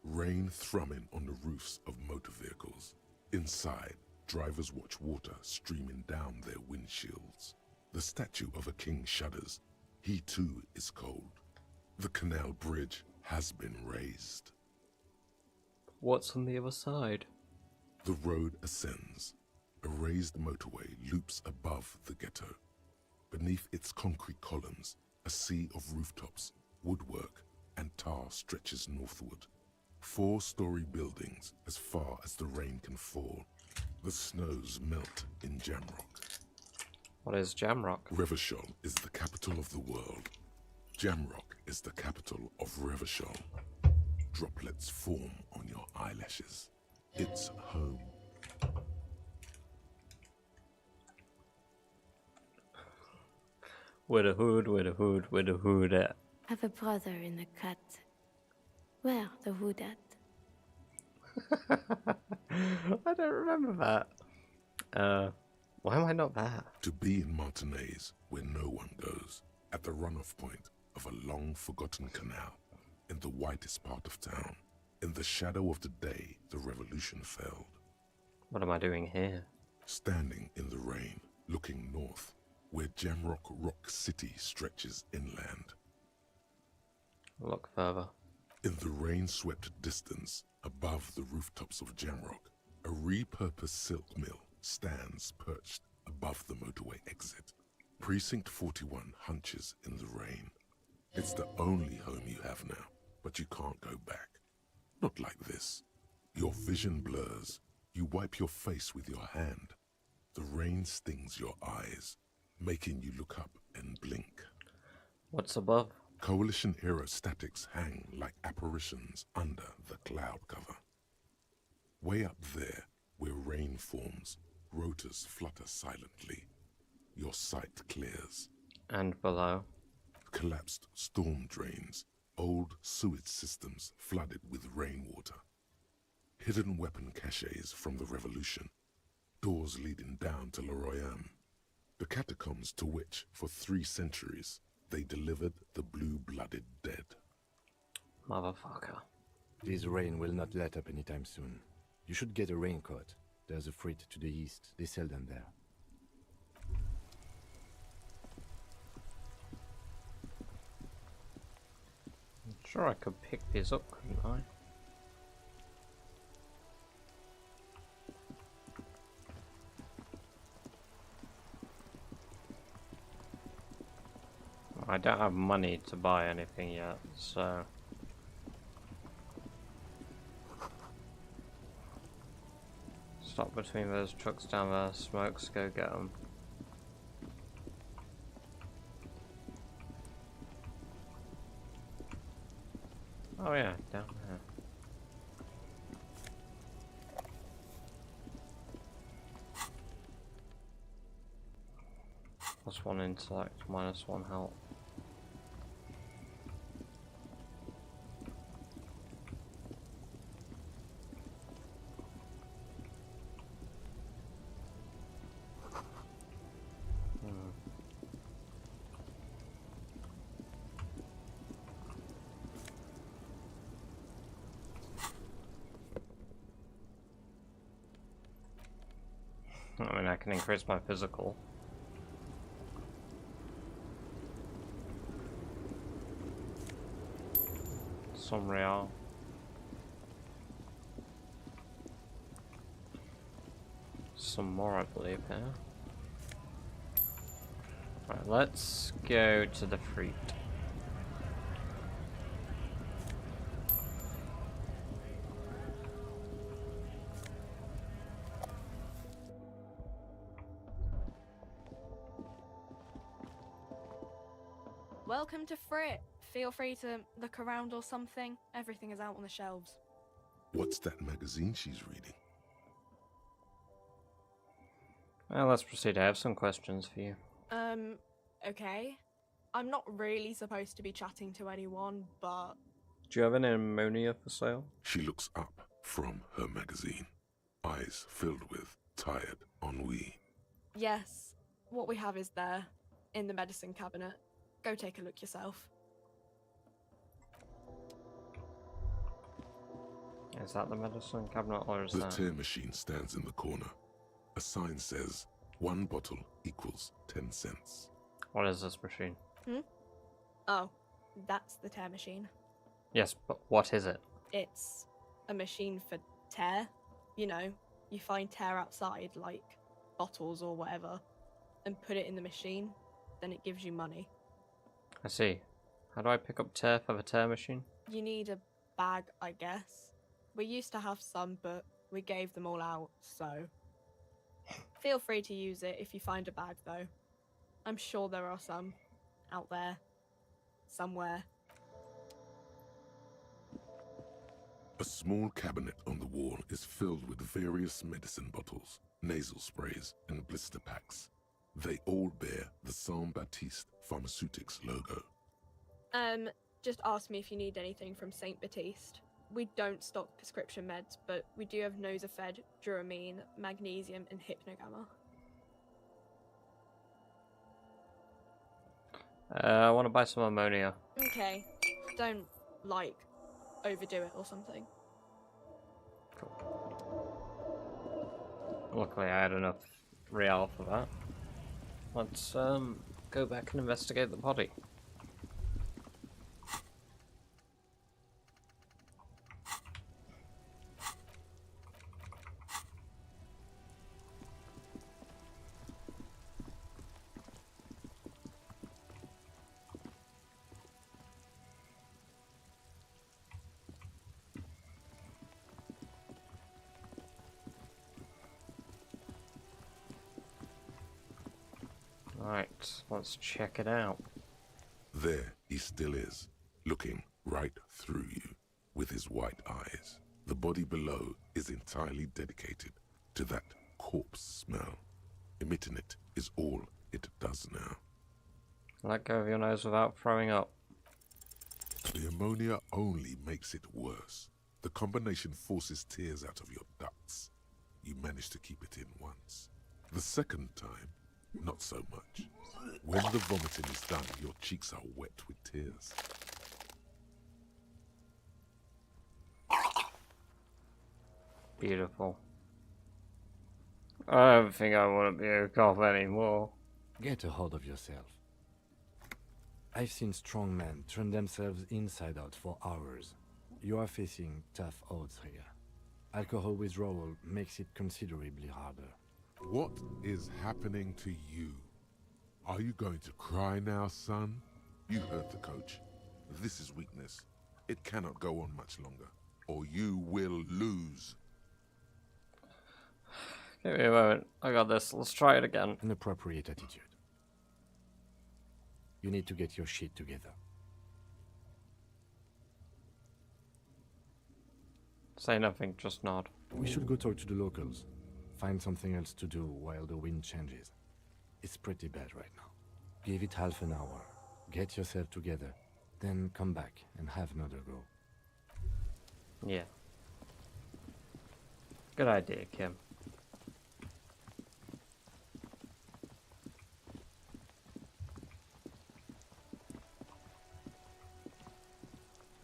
Rain thrumming on the roofs of motor vehicles. Inside, drivers watch water streaming down their windshields. The statue of a king shudders. He too is cold. The canal bridge has been raised. What's on the other side? The road ascends. A raised motorway loops above the ghetto. Beneath its concrete columns, a sea of rooftops, woodwork, and tar stretches northward. 4-story buildings as far as the rain can fall. The snows melt in Jamrock. What is Jamrock? Revachol is the capital of the world. Jamrock is the capital of Revachol. Droplets form on your eyelashes. It's home. With a hood, with a hood, with a hood at. Have a brother in the cut. Where the hood at? I don't remember that. Why am I not there? To be in Martinez, where no one goes, at the runoff point of a long-forgotten canal, in the whitest part of town, in the shadow of the day the revolution failed. What am I doing here? Standing in the rain, looking north, where Jamrock Rock City stretches inland. Look further. In the rain-swept distance, above the rooftops of Jamrock, a repurposed silk mill stands perched above the motorway exit. Precinct 41 hunches in the rain. It's the only home you have now, but you can't go back. Not like this. Your vision blurs. You wipe your face with your hand. The rain stings your eyes, making you look up and blink. What's above? Coalition aerostatics hang like apparitions under the cloud cover. Way up there, where rain forms, rotors flutter silently. Your sight clears. And below? Collapsed storm drains, old sewage systems flooded with rainwater. Hidden weapon caches from the revolution. Doors leading down to Leroyam. The catacombs to which, for 3 centuries, they delivered the blue-blooded dead. Motherfucker. This rain will not let up anytime soon. You should get a raincoat. There's a freight to the east. They sell them there. I'm sure I could pick these up, couldn't I? I don't have money to buy anything yet, so... Stop between those trucks down there, smokes, go get them. Oh yeah, down there. +1 intellect, -1 health. I mean, I can increase my physical. Some real. Some more, I believe, here. Right, let's go to the fruit. Welcome to Frit. Feel free to look around or something. Everything is out on the shelves. What's that magazine she's reading? Well, let's proceed. I have some questions for you. Okay. I'm not really supposed to be chatting to anyone, but... Do you have any ammonia for sale? She looks up from her magazine, eyes filled with tired ennui. Yes, what we have is there, in the medicine cabinet. Go take a look yourself. Is that the medicine cabinet, or is The that... tear machine stands in the corner. A sign says, 1 bottle equals 10 cents. What is this machine? Oh, that's the tear machine. Yes, but what is it? It's a machine for tear. You know, you find tear outside, like bottles or whatever, and put it in the machine, then it gives you money. I see. How do I pick up tear for the tear machine? You need a bag, I guess. We used to have some, but we gave them all out, so... Feel free to use it if you find a bag, though. I'm sure there are some out there. Somewhere. A small cabinet on the wall is filled with various medicine bottles, nasal sprays, and blister packs. They all bear the Saint Baptiste Pharmaceutics logo. Just ask me if you need anything from Saint Baptiste. We don't stock prescription meds, but we do have Nosafed, Duramine, Magnesium, and Hypnogamma. I want to buy some ammonia. Okay. Don't, overdo it or something. Luckily, I had enough real for that. Let's go back and investigate the body. Right, let's check it out. There he still is, looking right through you with his white eyes. The body below is entirely dedicated to that corpse smell. Emitting it is all it does now. Let go of your nose without throwing up. The ammonia only makes it worse. The combination forces tears out of your ducts. You manage to keep it in once. The second time, not so much. When the vomiting is done, your cheeks are wet with tears. Beautiful. I don't think I want to be a cop anymore. Get a hold of yourself. I've seen strong men turn themselves inside out for hours. You are facing tough odds here. Alcohol withdrawal makes it considerably harder. What is happening to you? Are you going to cry now, son? You heard the coach. This is weakness. It cannot go on much longer, or you will lose. Give me a moment. I got this. Let's try it again. An appropriate attitude. You need to get your shit together. Say nothing, just nod. We should go talk to the locals. Find something else to do while the wind changes. It's pretty bad right now. Give it half an hour. Get yourself together. Then come back and have another go. Yeah. Good idea, Kim.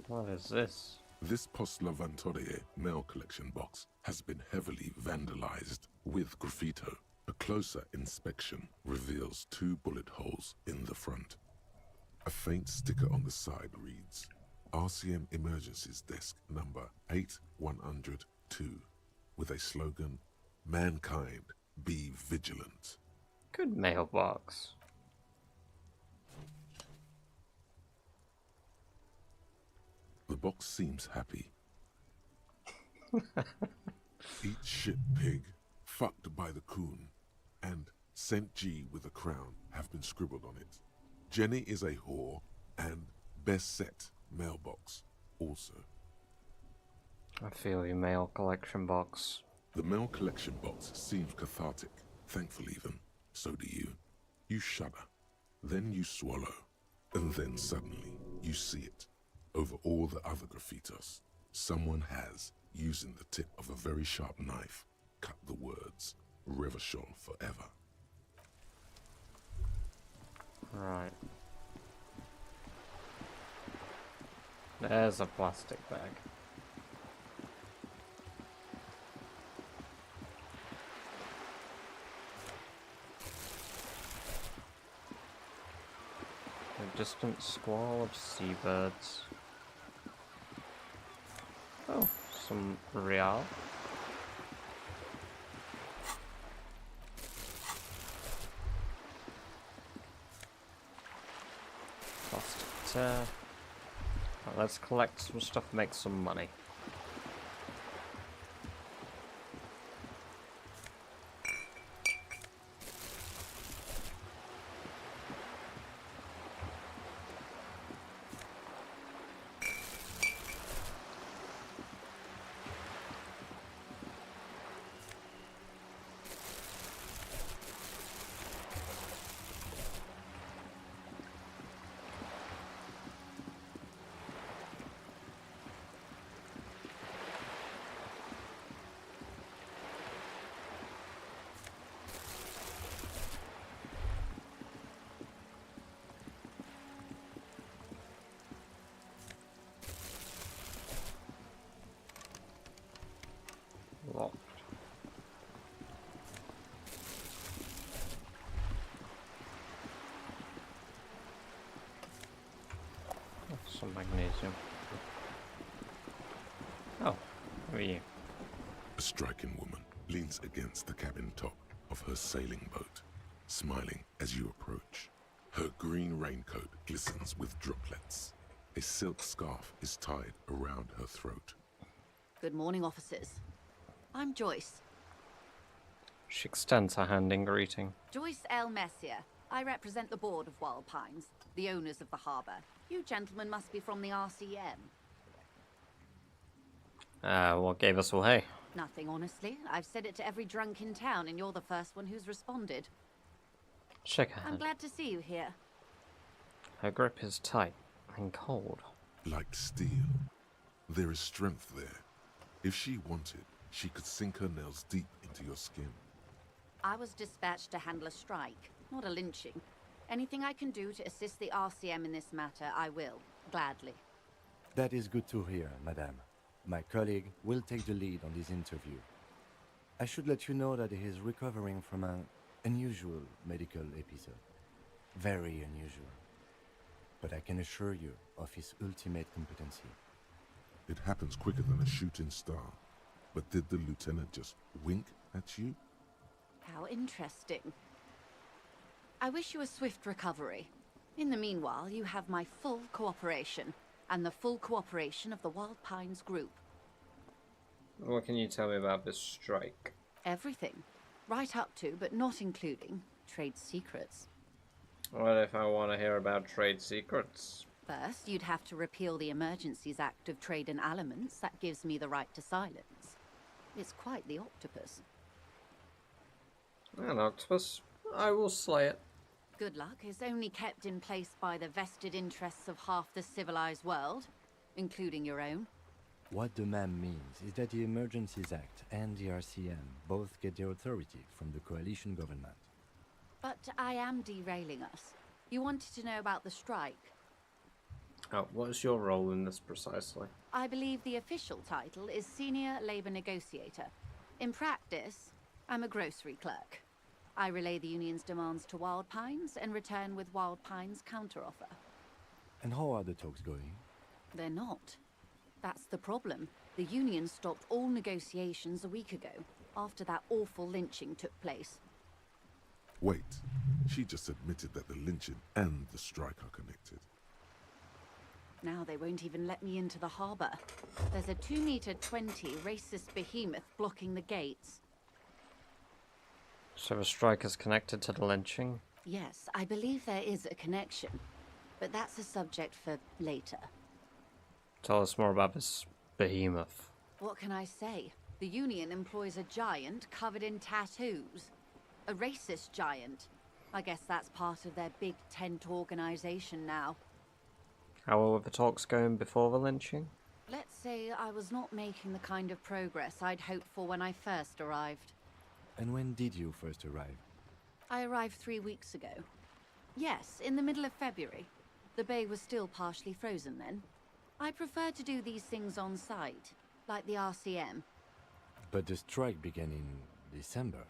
What is this? This Post Lavantorie mail collection box has been heavily vandalized with graffito, a Closer inspection reveals 2 bullet holes in the front. A faint sticker on the side reads, RCM Emergencies Desk number 8102, with a slogan, Mankind, be vigilant. Good mailbox. The box seems happy. Eat shit, pig, fucked by the coon, and St. G with a crown have been scribbled on it. Jenny is a whore, and best set mailbox also. I feel your mail collection box. The mail collection box seems cathartic, thankful even. So do you. You shudder, then you swallow, and then suddenly you see it. Over all the other graffitos, someone has, using the tip of a very sharp knife, cut the words, Revachol forever. Right. There's a plastic bag. A distant squall of seabirds. Oh, some real. Plastic tear. Right, let's collect some stuff, make some money. Locked. Oh, some magnesium. Oh, who are you? A striking woman leans against the cabin top of her sailing boat, smiling as you approach. Her green raincoat glistens with droplets. A silk scarf is tied around her throat. Good morning, officers. I'm Joyce. She extends her hand in greeting. Joyce L. Messier. I represent the board of Wild Pines, the owners of the harbour. You gentlemen must be from the RCM. What gave us away? Nothing, honestly. I've said it to every drunk in town, and you're the first one who's responded. Shake her I'm hand. glad to see you here. Her grip is tight and cold. Like steel. There is strength there. If she wanted, she could sink her nails deep into your skin. I was dispatched to handle a strike, not a lynching. Anything I can do to assist the RCM in this matter, I will, gladly. That is good to hear, madame. My colleague will take the lead on this interview. I should let you know that he is recovering from an unusual medical episode. Very unusual. But I can assure you of his ultimate competency. It happens quicker than a shooting star. But did the lieutenant just wink at you? How interesting. I wish you a swift recovery. In the meanwhile, you have my full cooperation, and the full cooperation of the Wild Pines group. What can you tell me about this strike? Everything. Right up to, but not including, trade secrets. What if I want to hear about trade secrets? First, you'd have to repeal the Emergencies Act of Trade in Aliments. That gives me the right to silence. It's quite the octopus. An octopus? I will slay it. Good luck is only kept in place by the vested interests of half the civilized world, including your own. What the ma'am means is that the Emergencies Act and the RCM both get their authority from the coalition government. But I am derailing us. You wanted to know about the strike. Oh, what is your role in this precisely? I believe the official title is Senior Labor Negotiator. In practice, I'm a grocery clerk. I relay the Union's demands to Wild Pines and return with Wild Pines' counteroffer. And how are the talks going? They're not. That's the problem. The Union stopped all negotiations a week ago, after that awful lynching took place. Wait, she just admitted that the lynching and the strike are connected. Now they won't even let me into the harbour. There's a 2-meter 20 racist behemoth blocking the gates. So the strike is connected to the lynching? Yes, I believe there is a connection, but that's a subject for later. Tell us more about this behemoth. What can I say? The Union employs a giant covered in tattoos. A racist giant. I guess that's part of their big tent organization now. How were the talks going before the lynching? Let's say I was not making the kind of progress I'd hoped for when I first arrived. And when did you first arrive? I arrived 3 weeks ago. Yes, in the middle of February. The bay was still partially frozen then. I prefer to do these things on site, like the RCM. But the strike began in December.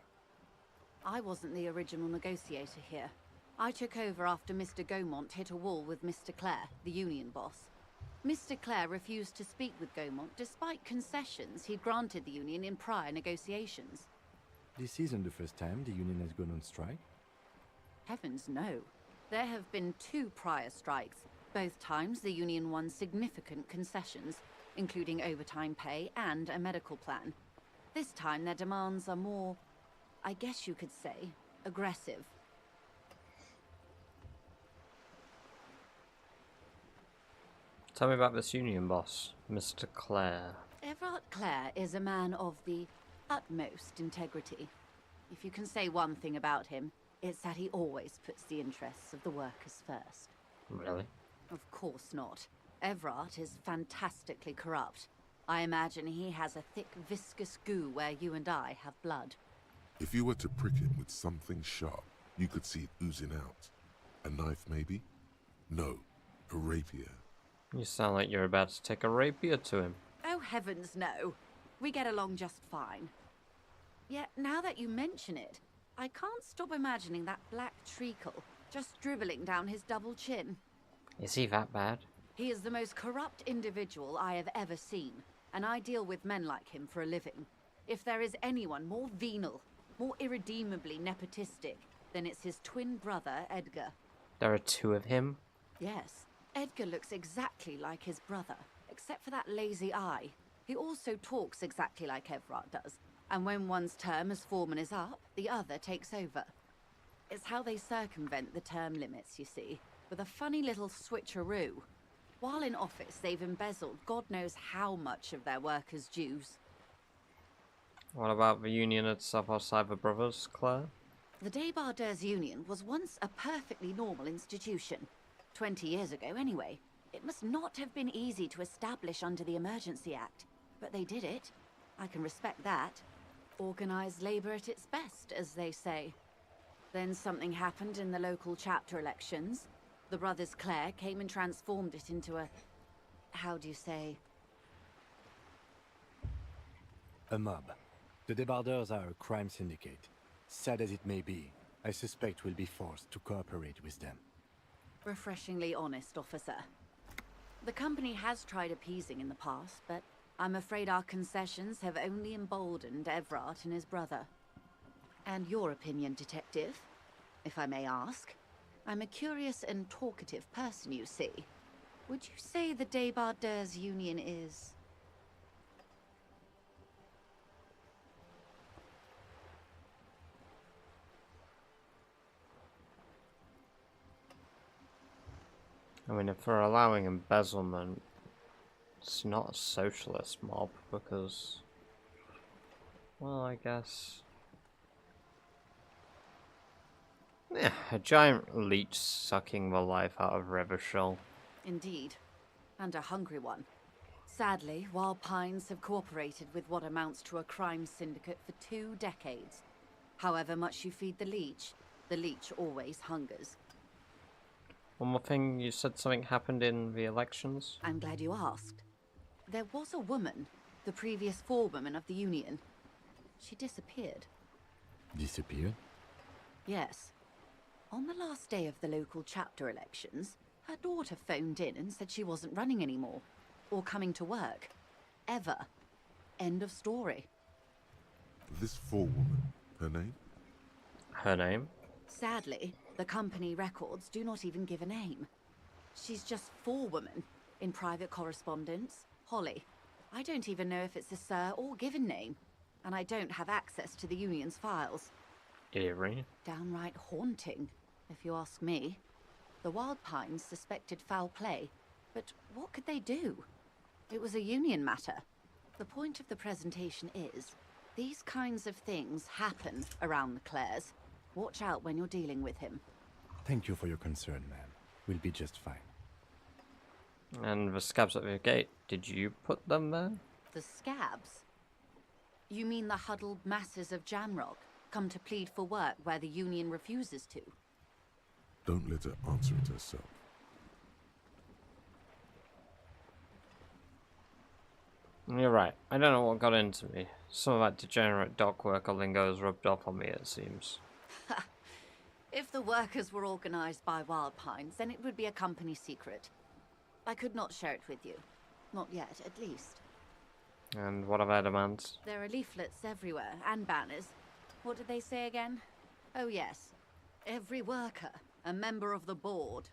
I wasn't the original negotiator here. I took over after Mr. Gaumont hit a wall with Mr. Clare, the Union boss. Mr. Clare refused to speak with Gaumont despite concessions he'd granted the Union in prior negotiations. This isn't the first time the Union has gone on strike? Heavens no. There have been 2 prior strikes. Both times the Union won significant concessions, including overtime pay and a medical plan. This time their demands are more, I guess you could say, aggressive. Tell me about this Union boss, Mr. Clare. Everard Clare is a man of the utmost integrity. If you can say one thing about him, it's that he always puts the interests of the workers first. Really? Of course not. Everard is fantastically corrupt. I imagine he has a thick, viscous goo where you and I have blood. If you were to prick him with something sharp, you could see it oozing out. A knife, maybe? No, a rapier. You sound like you're about to take a rapier to him. Oh heavens no. We get along just fine. Yet now that you mention it, I can't stop imagining that black treacle just dribbling down his double chin. Is he that bad? He is the most corrupt individual I have ever seen, and I deal with men like him for a living. If there is anyone more venal, more irredeemably nepotistic, then it's his twin brother, Edgar. There are 2 of him? Yes. Edgar looks exactly like his brother, except for that lazy eye. He also talks exactly like Everard does, and when one's term as foreman is up, the other takes over. It's how they circumvent the term limits, you see, with a funny little switcheroo. While in office, they've embezzled God knows how much of their workers' dues. What about the Union itself outside the Brothers, Claire? The Debardeurs Union was once a perfectly normal institution. 20 years ago, anyway. It must not have been easy to establish under the Emergency Act, but they did it. I can respect that. Organised labour at its best, as they say. Then something happened in the local chapter elections. The brothers Clare came and transformed it into a... how do you say? A mob. The Debardeurs are a crime syndicate. Sad as it may be, I suspect we'll be forced to cooperate with them. Refreshingly honest, officer. The company has tried appeasing in the past, but I'm afraid our concessions have only emboldened Everard and his brother. And your opinion, detective, if I may ask? I'm a curious and talkative person, you see. Would you say the Debardeurs Union is... I mean, if we're allowing embezzlement, it's not a socialist mob because, well, I guess, yeah, a giant leech sucking the life out of Revachol. Indeed, and a hungry one. Sadly, Wild Pines have cooperated with what amounts to a crime syndicate for 2 decades. However much you feed the leech always hungers. One more thing, you said something happened in the elections? I'm glad you asked. There was a woman, the previous forewoman of the Union. She disappeared. Disappeared? Yes. On the last day of the local chapter elections, her daughter phoned in and said she wasn't running anymore, or coming to work. Ever. End of story. This forewoman, her name? Her name? Sadly, the company records do not even give a name. She's just forewoman in private correspondence, Holly. I don't even know if it's a sir or given name, and I don't have access to the Union's files. Eerie. Downright haunting, if you ask me. The Wild Pines suspected foul play, but what could they do? It was a Union matter. The point of the presentation is, these kinds of things happen around the Clares. Watch out when you're dealing with him. Thank you for your concern, ma'am. We'll be just fine. And the scabs at the gate, did you put them there? The scabs? You mean the huddled masses of Jamrock, come to plead for work where the Union refuses to? Don't let her answer it herself. You're right. I don't know what got into me. Some of that degenerate dock worker lingo has rubbed off on me, it seems. If the workers were organized by Wild Pines, then it would be a company secret. I could not share it with you. Not yet, at least. And what are their demands? There are leaflets everywhere, and banners. What did they say again? Oh yes. Every worker, a member of the board.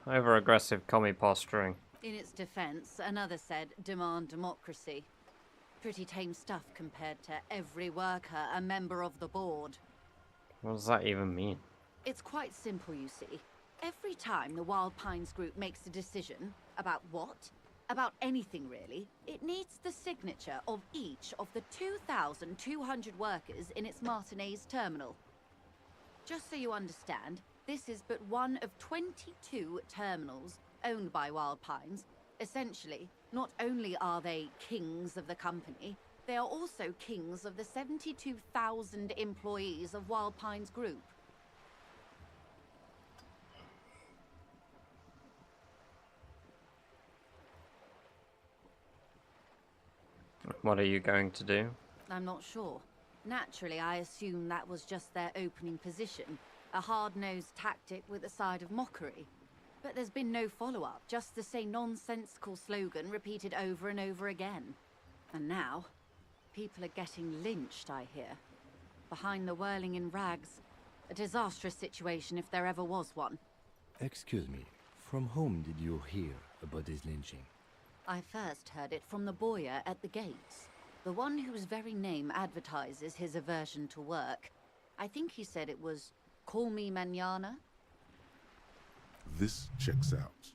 Over-aggressive commie posturing. In its defense, another said, demand democracy. Pretty tame stuff compared to every worker, a member of the board. What does that even mean? It's quite simple, you see. Every time the Wild Pines group makes a decision, about what? About anything really, it needs the signature of each of the 2,200 workers in its Martinez terminal. Just so you understand, this is but one of 22 terminals owned by Wild Pines. Essentially, not only are they kings of the company, they are also kings of the 72,000 employees of Wild Pines Group. What are you going to do? I'm not sure. Naturally, I assume that was just their opening position, a hard-nosed tactic with a side of mockery. But there's been no follow-up, just the same nonsensical slogan repeated over and over again. And now, people are getting lynched, I hear. Behind the whirling in rags. A disastrous situation if there ever was one. Excuse me, from whom did you hear about this lynching? I first heard it from the bowyer at the gates. The one whose very name advertises his aversion to work. I think he said it was, "Call me mañana." This checks out.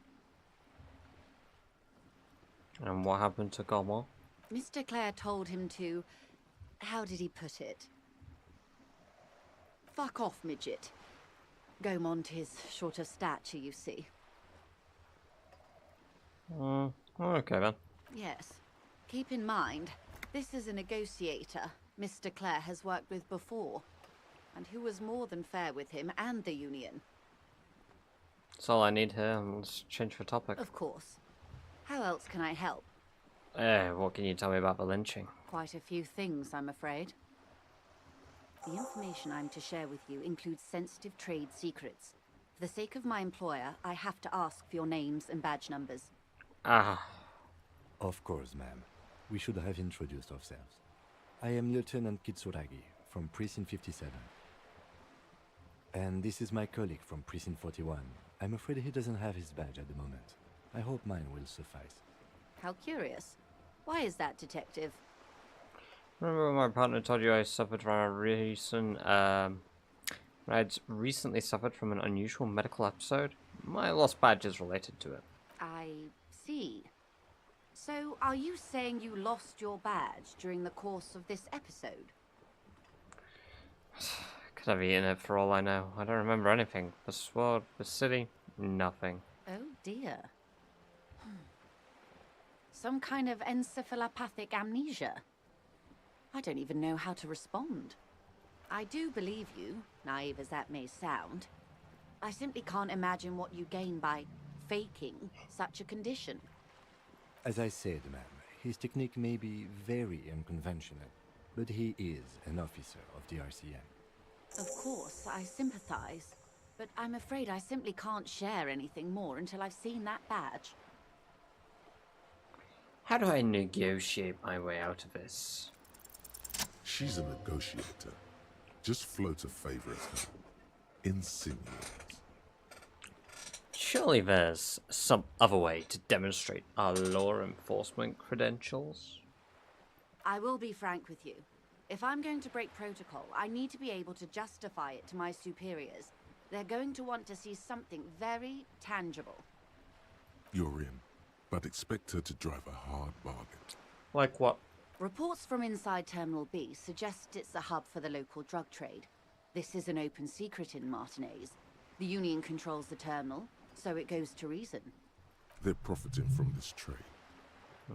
And what happened to Gomo? Mr. Clare told him to... how did he put it? Fuck off, midget. Gaumont is short of stature, you see. Okay then. Yes. Keep in mind, this is a negotiator Mr. Clare has worked with before, and who was more than fair with him and the Union. That's all I need here. Let's change the topic. Of course. How else can I help? What can you tell me about the lynching? Quite a few things, I'm afraid. The information I'm to share with you includes sensitive trade secrets. For the sake of my employer, I have to ask for your names and badge numbers. Of course, ma'am. We should have introduced ourselves. I am Lieutenant Kitsuragi from Precinct 57. And this is my colleague from Precinct 41. I'm afraid he doesn't have his badge at the moment. I hope mine will suffice. How curious. Why is that, Detective? Remember when my partner told you I suffered from a recent, I'd recently suffered from an unusual medical episode? My lost badge is related to it. I see. So, are you saying you lost your badge during the course of this episode? Could have eaten it for all I know. I don't remember anything. The sword, the city, nothing. Oh dear. Some kind of encephalopathic amnesia. I don't even know how to respond. I do believe you, naive as that may sound. I simply can't imagine what you gain by faking such a condition. As I said, ma'am, his technique may be very unconventional, but he is an officer of the RCM. Of course, I sympathize, but I'm afraid I simply can't share anything more until I've seen that badge. How do I negotiate my way out of this? She's a negotiator. Just float a favor at her. Insinuate. Surely there's some other way to demonstrate our law enforcement credentials. I will be frank with you. If I'm going to break protocol, I need to be able to justify it to my superiors. They're going to want to see something very tangible. You're in, but expect her to drive a hard bargain. Like what? Reports from inside Terminal B suggest it's a hub for the local drug trade. This is an open secret in Martinez. The Union controls the terminal, so it goes to reason. They're profiting from this trade.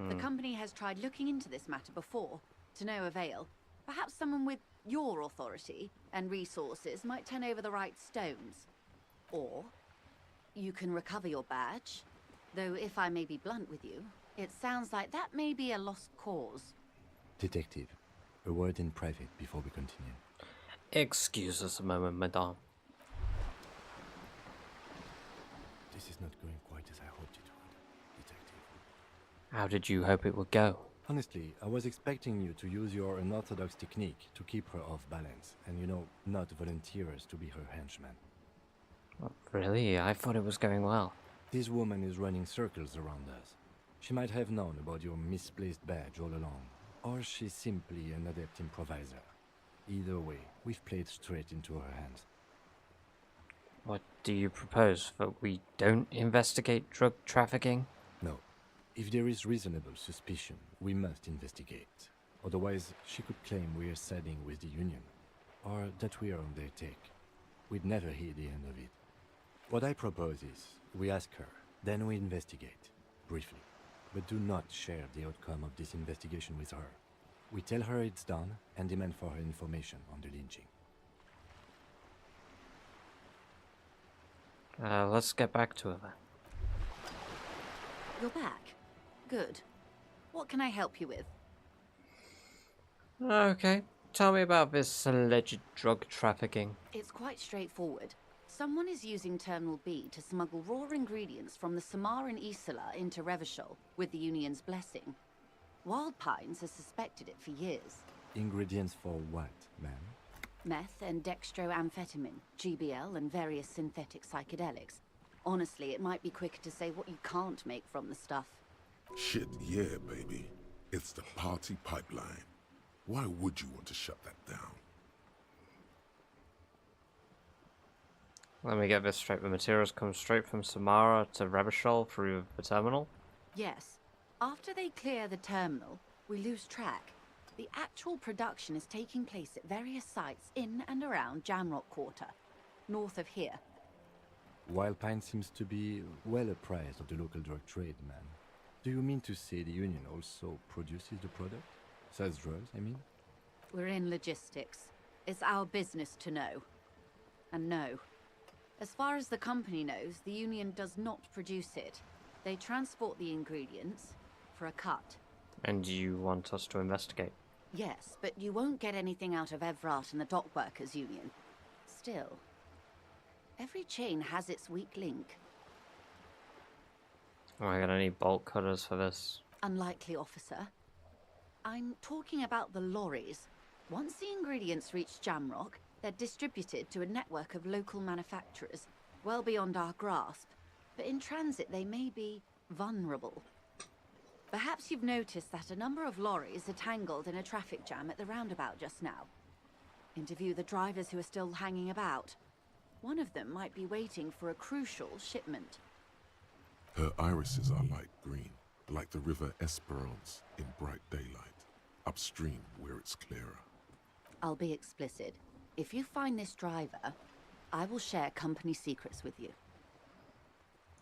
The company has tried looking into this matter before, to no avail. Perhaps someone with your authority and resources might turn over the right stones. Or you can recover your badge. Though if I may be blunt with you, it sounds like that may be a lost cause. Detective, a word in private before we continue. Excuse us a moment, madame. This is not going quite as I hoped it would, Detective. How did you hope it would go? Honestly, I was expecting you to use your unorthodox technique to keep her off balance, and not volunteer us to be her henchman. Oh, really? I thought it was going well. This woman is running circles around us. She might have known about your misplaced badge all along, or she's simply an adept improviser. Either way, we've played straight into her hands. What do you propose? That we don't investigate drug trafficking? No. If there is reasonable suspicion, we must investigate. Otherwise, she could claim we are siding with the Union, or that we are on their take. We'd never hear the end of it. What I propose is, we ask her, then we investigate, briefly. But do not share the outcome of this investigation with her. We tell her it's done, and demand for her information on the lynching. Let's get back to it then. You're back. Good. What can I help you with? Okay, tell me about this alleged drug trafficking. It's quite straightforward. Someone is using Terminal B to smuggle raw ingredients from the Samar and Isola into Revachol with the Union's blessing. Wild Pines has suspected it for years. Ingredients for what, ma'am? Meth and dextroamphetamine, GBL, and various synthetic psychedelics. Honestly, it might be quicker to say what you can't make from the stuff. Shit, yeah, baby. It's the party pipeline. Why would you want to shut that down? Let me get this straight. The materials come straight from Samara to Revachol through the terminal? Yes. After they clear the terminal, we lose track. The actual production is taking place at various sites in and around Jamrock Quarter, north of here. Wild Pine seems to be well apprised of the local drug trade, ma'am. Do you mean to say the Union also produces the product? Sells drugs, I mean? We're in logistics. It's our business to know. And no. As far as the company knows, the Union does not produce it. They transport the ingredients for a cut. And you want us to investigate? Yes, but you won't get anything out of Evrat and the Dockworkers Union. Still, every chain has its weak link. Am I gonna need bolt cutters for this? Unlikely, officer. I'm talking about the lorries. Once the ingredients reach Jamrock, they're distributed to a network of local manufacturers, well beyond our grasp. But in transit, they may be vulnerable. Perhaps you've noticed that a number of lorries are tangled in a traffic jam at the roundabout just now. Interview the drivers who are still hanging about. One of them might be waiting for a crucial shipment. Her irises are light green, like the river Esperance in bright daylight, upstream where it's clearer. I'll be explicit. If you find this driver, I will share company secrets with you.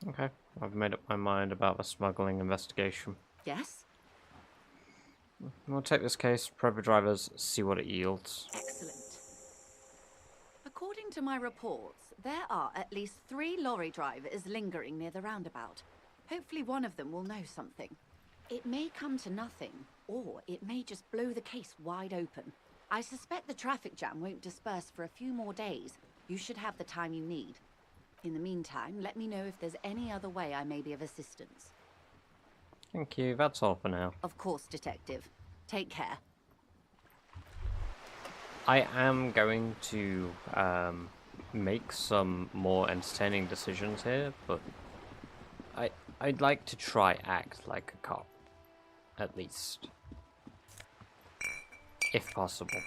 Okay, I've made up my mind about the smuggling investigation. Yes? We'll take this case, probe the drivers, see what it yields. Excellent. According to my reports, there are at least 3 lorry drivers lingering near the roundabout. Hopefully one of them will know something. It may come to nothing, or it may just blow the case wide open. I suspect the traffic jam won't disperse for a few more days. You should have the time you need. In the meantime, let me know if there's any other way I may be of assistance. Thank you, that's all for now. Of course, Detective. Take care. I am going to make some more entertaining decisions here, but I'd like to try act like a cop, at least, if possible.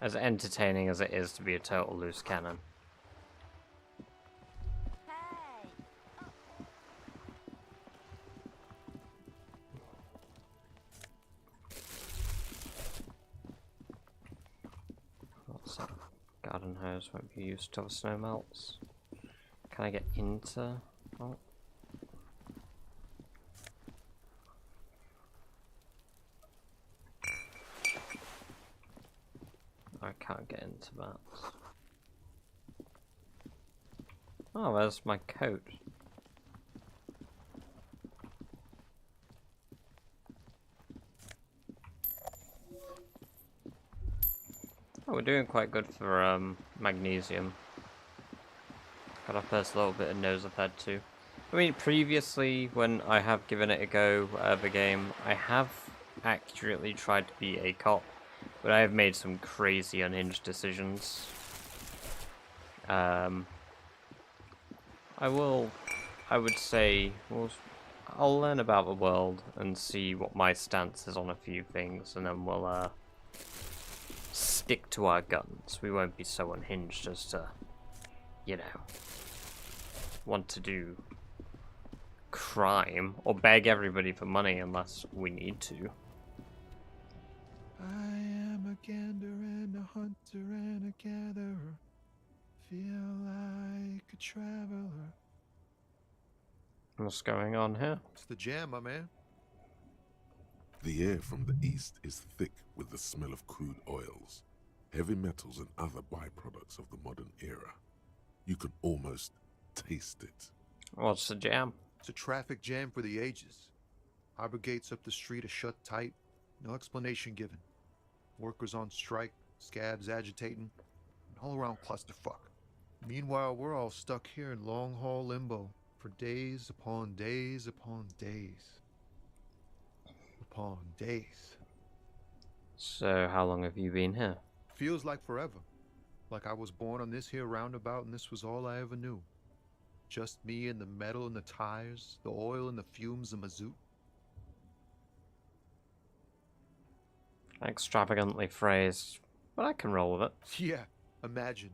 As entertaining as it is to be a total loose cannon. What's that? Garden hose won't be used till the snow melts. Can I get into... Oh. I can't get into that. Oh, there's my coat. Oh, we're doing quite good for magnesium. Got our first little bit of Nosepad too. I mean, previously, when I have given it a go the game, I have accurately tried to be a cop, but I have made some crazy unhinged decisions. I would say, well, I'll learn about the world and see what my stance is on a few things, and then we'll stick to our guns. We won't be so unhinged as to, you know, want to do crime or beg everybody for money unless we need to. I am a gander and a hunter and a gatherer. Feel like a traveler. What's going on here? It's the jam, my man. The air from the east is thick with the smell of crude oils, heavy metals and other byproducts of the modern era. You can almost taste it. What's the jam? It's a traffic jam for the ages. Harbor gates up the street are shut tight. No explanation given. Workers on strike, scabs agitating, an all-around clusterfuck. Meanwhile, we're all stuck here in long-haul limbo for days upon days upon days. Upon days. So, how long have you been here? Feels like forever. Like I was born on this here roundabout and this was all I ever knew. Just me and the metal and the tires, the oil and the fumes of mazout. Extravagantly phrased, but I can roll with it. Yeah, imagine.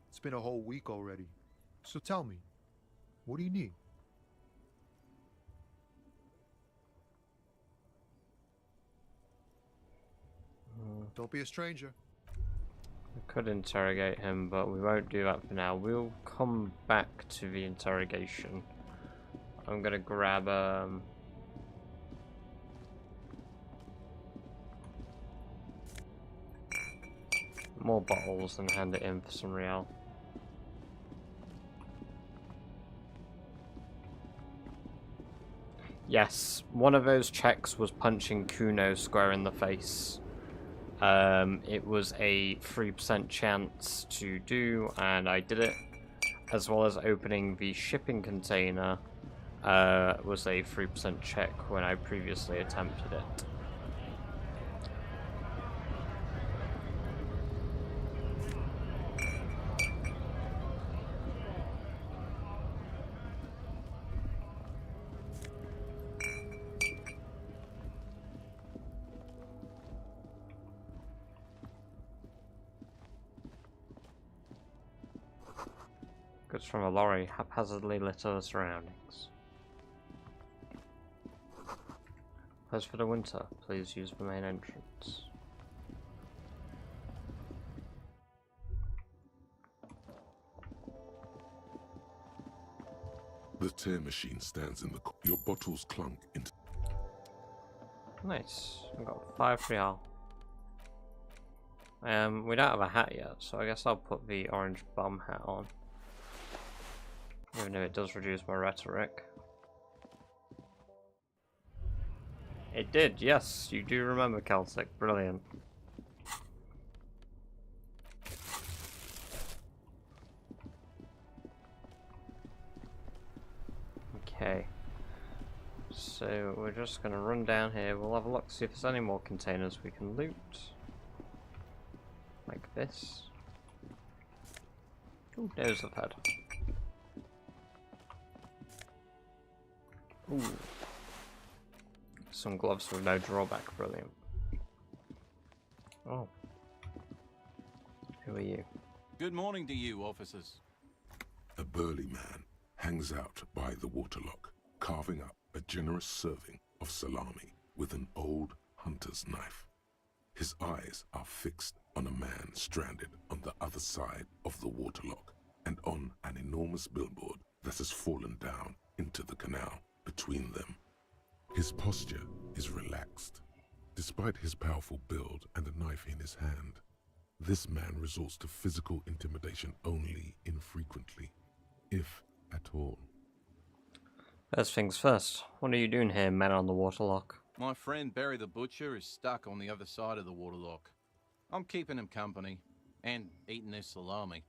It's been a whole week already. So tell me, what do you need? Don't be a stranger. We could interrogate him, but we won't do that for now. We'll come back to the interrogation. I'm gonna grab more bottles and hand it in for some real. Yes, one of those checks was punching Kuno square in the face. It was a 3% chance to do, and I did it, as well as opening the shipping container was a 3% check when I previously attempted it. Goods from a lorry haphazardly litter the surroundings. Closed for the winter. Please use the main entrance. The tear machine stands in the... Your bottles clunk into... Nice. I've got 5 real. We don't have a hat yet, so I guess I'll put the orange bum hat on. Even though it does reduce my rhetoric. It did, yes. You do remember Celtic. Brilliant. Okay. So we're just going to run down here. We'll have a look, see if there's any more containers we can loot. Like this. Ooh, nose of head. Ooh. Some gloves with no drawback, brilliant. Oh. Who are you? Good morning to you, officers. A burly man hangs out by the waterlock, carving up a generous serving of salami with an old hunter's knife. His eyes are fixed on a man stranded on the other side of the waterlock and on an enormous billboard that has fallen down into the canal between them. His posture is relaxed. Despite his powerful build and a knife in his hand, this man resorts to physical intimidation only infrequently, if at all. First things first, what are you doing here, man on the waterlock? My friend Barry the Butcher is stuck on the other side of the waterlock. I'm keeping him company and eating his salami.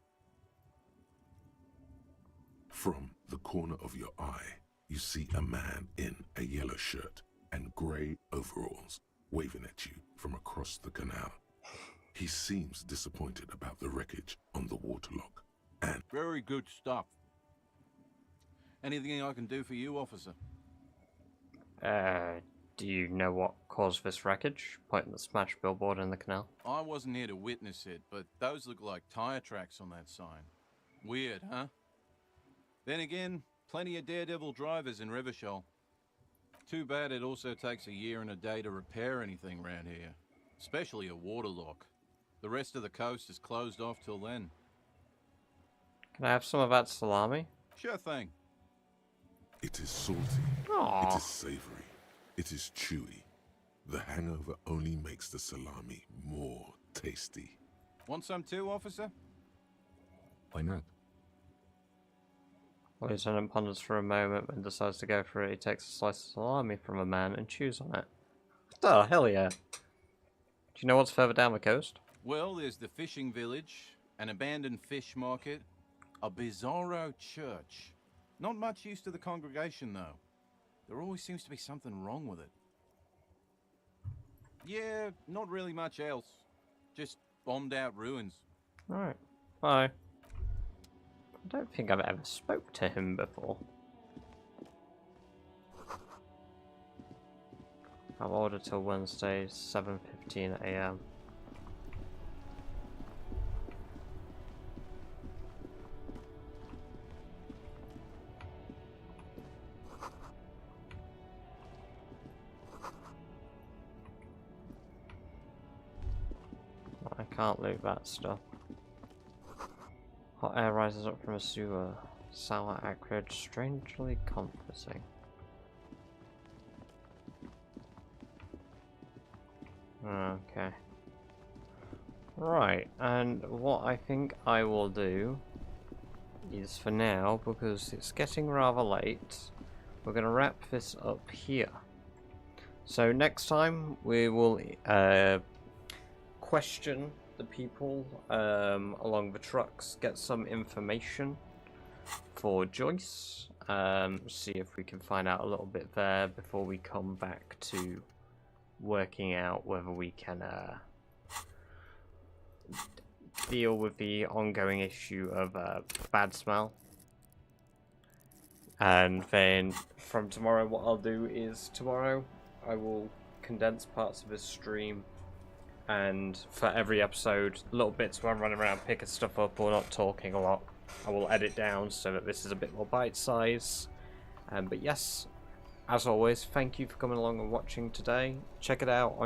From the corner of your eye, you see a man in a yellow shirt and grey overalls waving at you from across the canal. He seems disappointed about the wreckage on the waterlock and... Very good stuff. Anything I can do for you, officer? Do you know what caused this wreckage? Pointing the smashed billboard in the canal. I wasn't here to witness it, but those look like tire tracks on that sign. Weird, huh? Then again, plenty of daredevil drivers in Revachol. Too bad it also takes a year and a day to repair anything around here. Especially a waterlock. The rest of the coast is closed off till then. Can I have some of that salami? Sure thing. It is salty. Aww. It is savory. It is chewy. The hangover only makes the salami more tasty. Want some too, officer? Why not? Lieutenant ponders for a moment and decides to go for it. He takes a slice of salami from a man and chews on it. Oh, hell yeah. Do you know what's further down the coast? Well, there's the fishing village, an abandoned fish market, a bizarro church. Not much use to the congregation, though. There always seems to be something wrong with it. Yeah, not really much else. Just bombed out ruins. Alright, bye. I don't think I've ever spoke to him before. I'm ordered till Wednesday, 7:15 AM. I can't loot that stuff. Hot air rises up from a sewer. Sour, acrid, strangely comforting. Okay. Right, and what I think I will do is for now, because it's getting rather late, we're going to wrap this up here. So next time we will question the people along the trucks, get some information for Joyce, see if we can find out a little bit there before we come back to working out whether we can deal with the ongoing issue of bad smell. And then from tomorrow, what I'll do is tomorrow I will condense parts of this stream, and for every episode, little bits where I'm running around picking stuff up or not talking a lot, I will edit down so that this is a bit more bite size. But yes, as always, thank you for coming along and watching today. Check it out on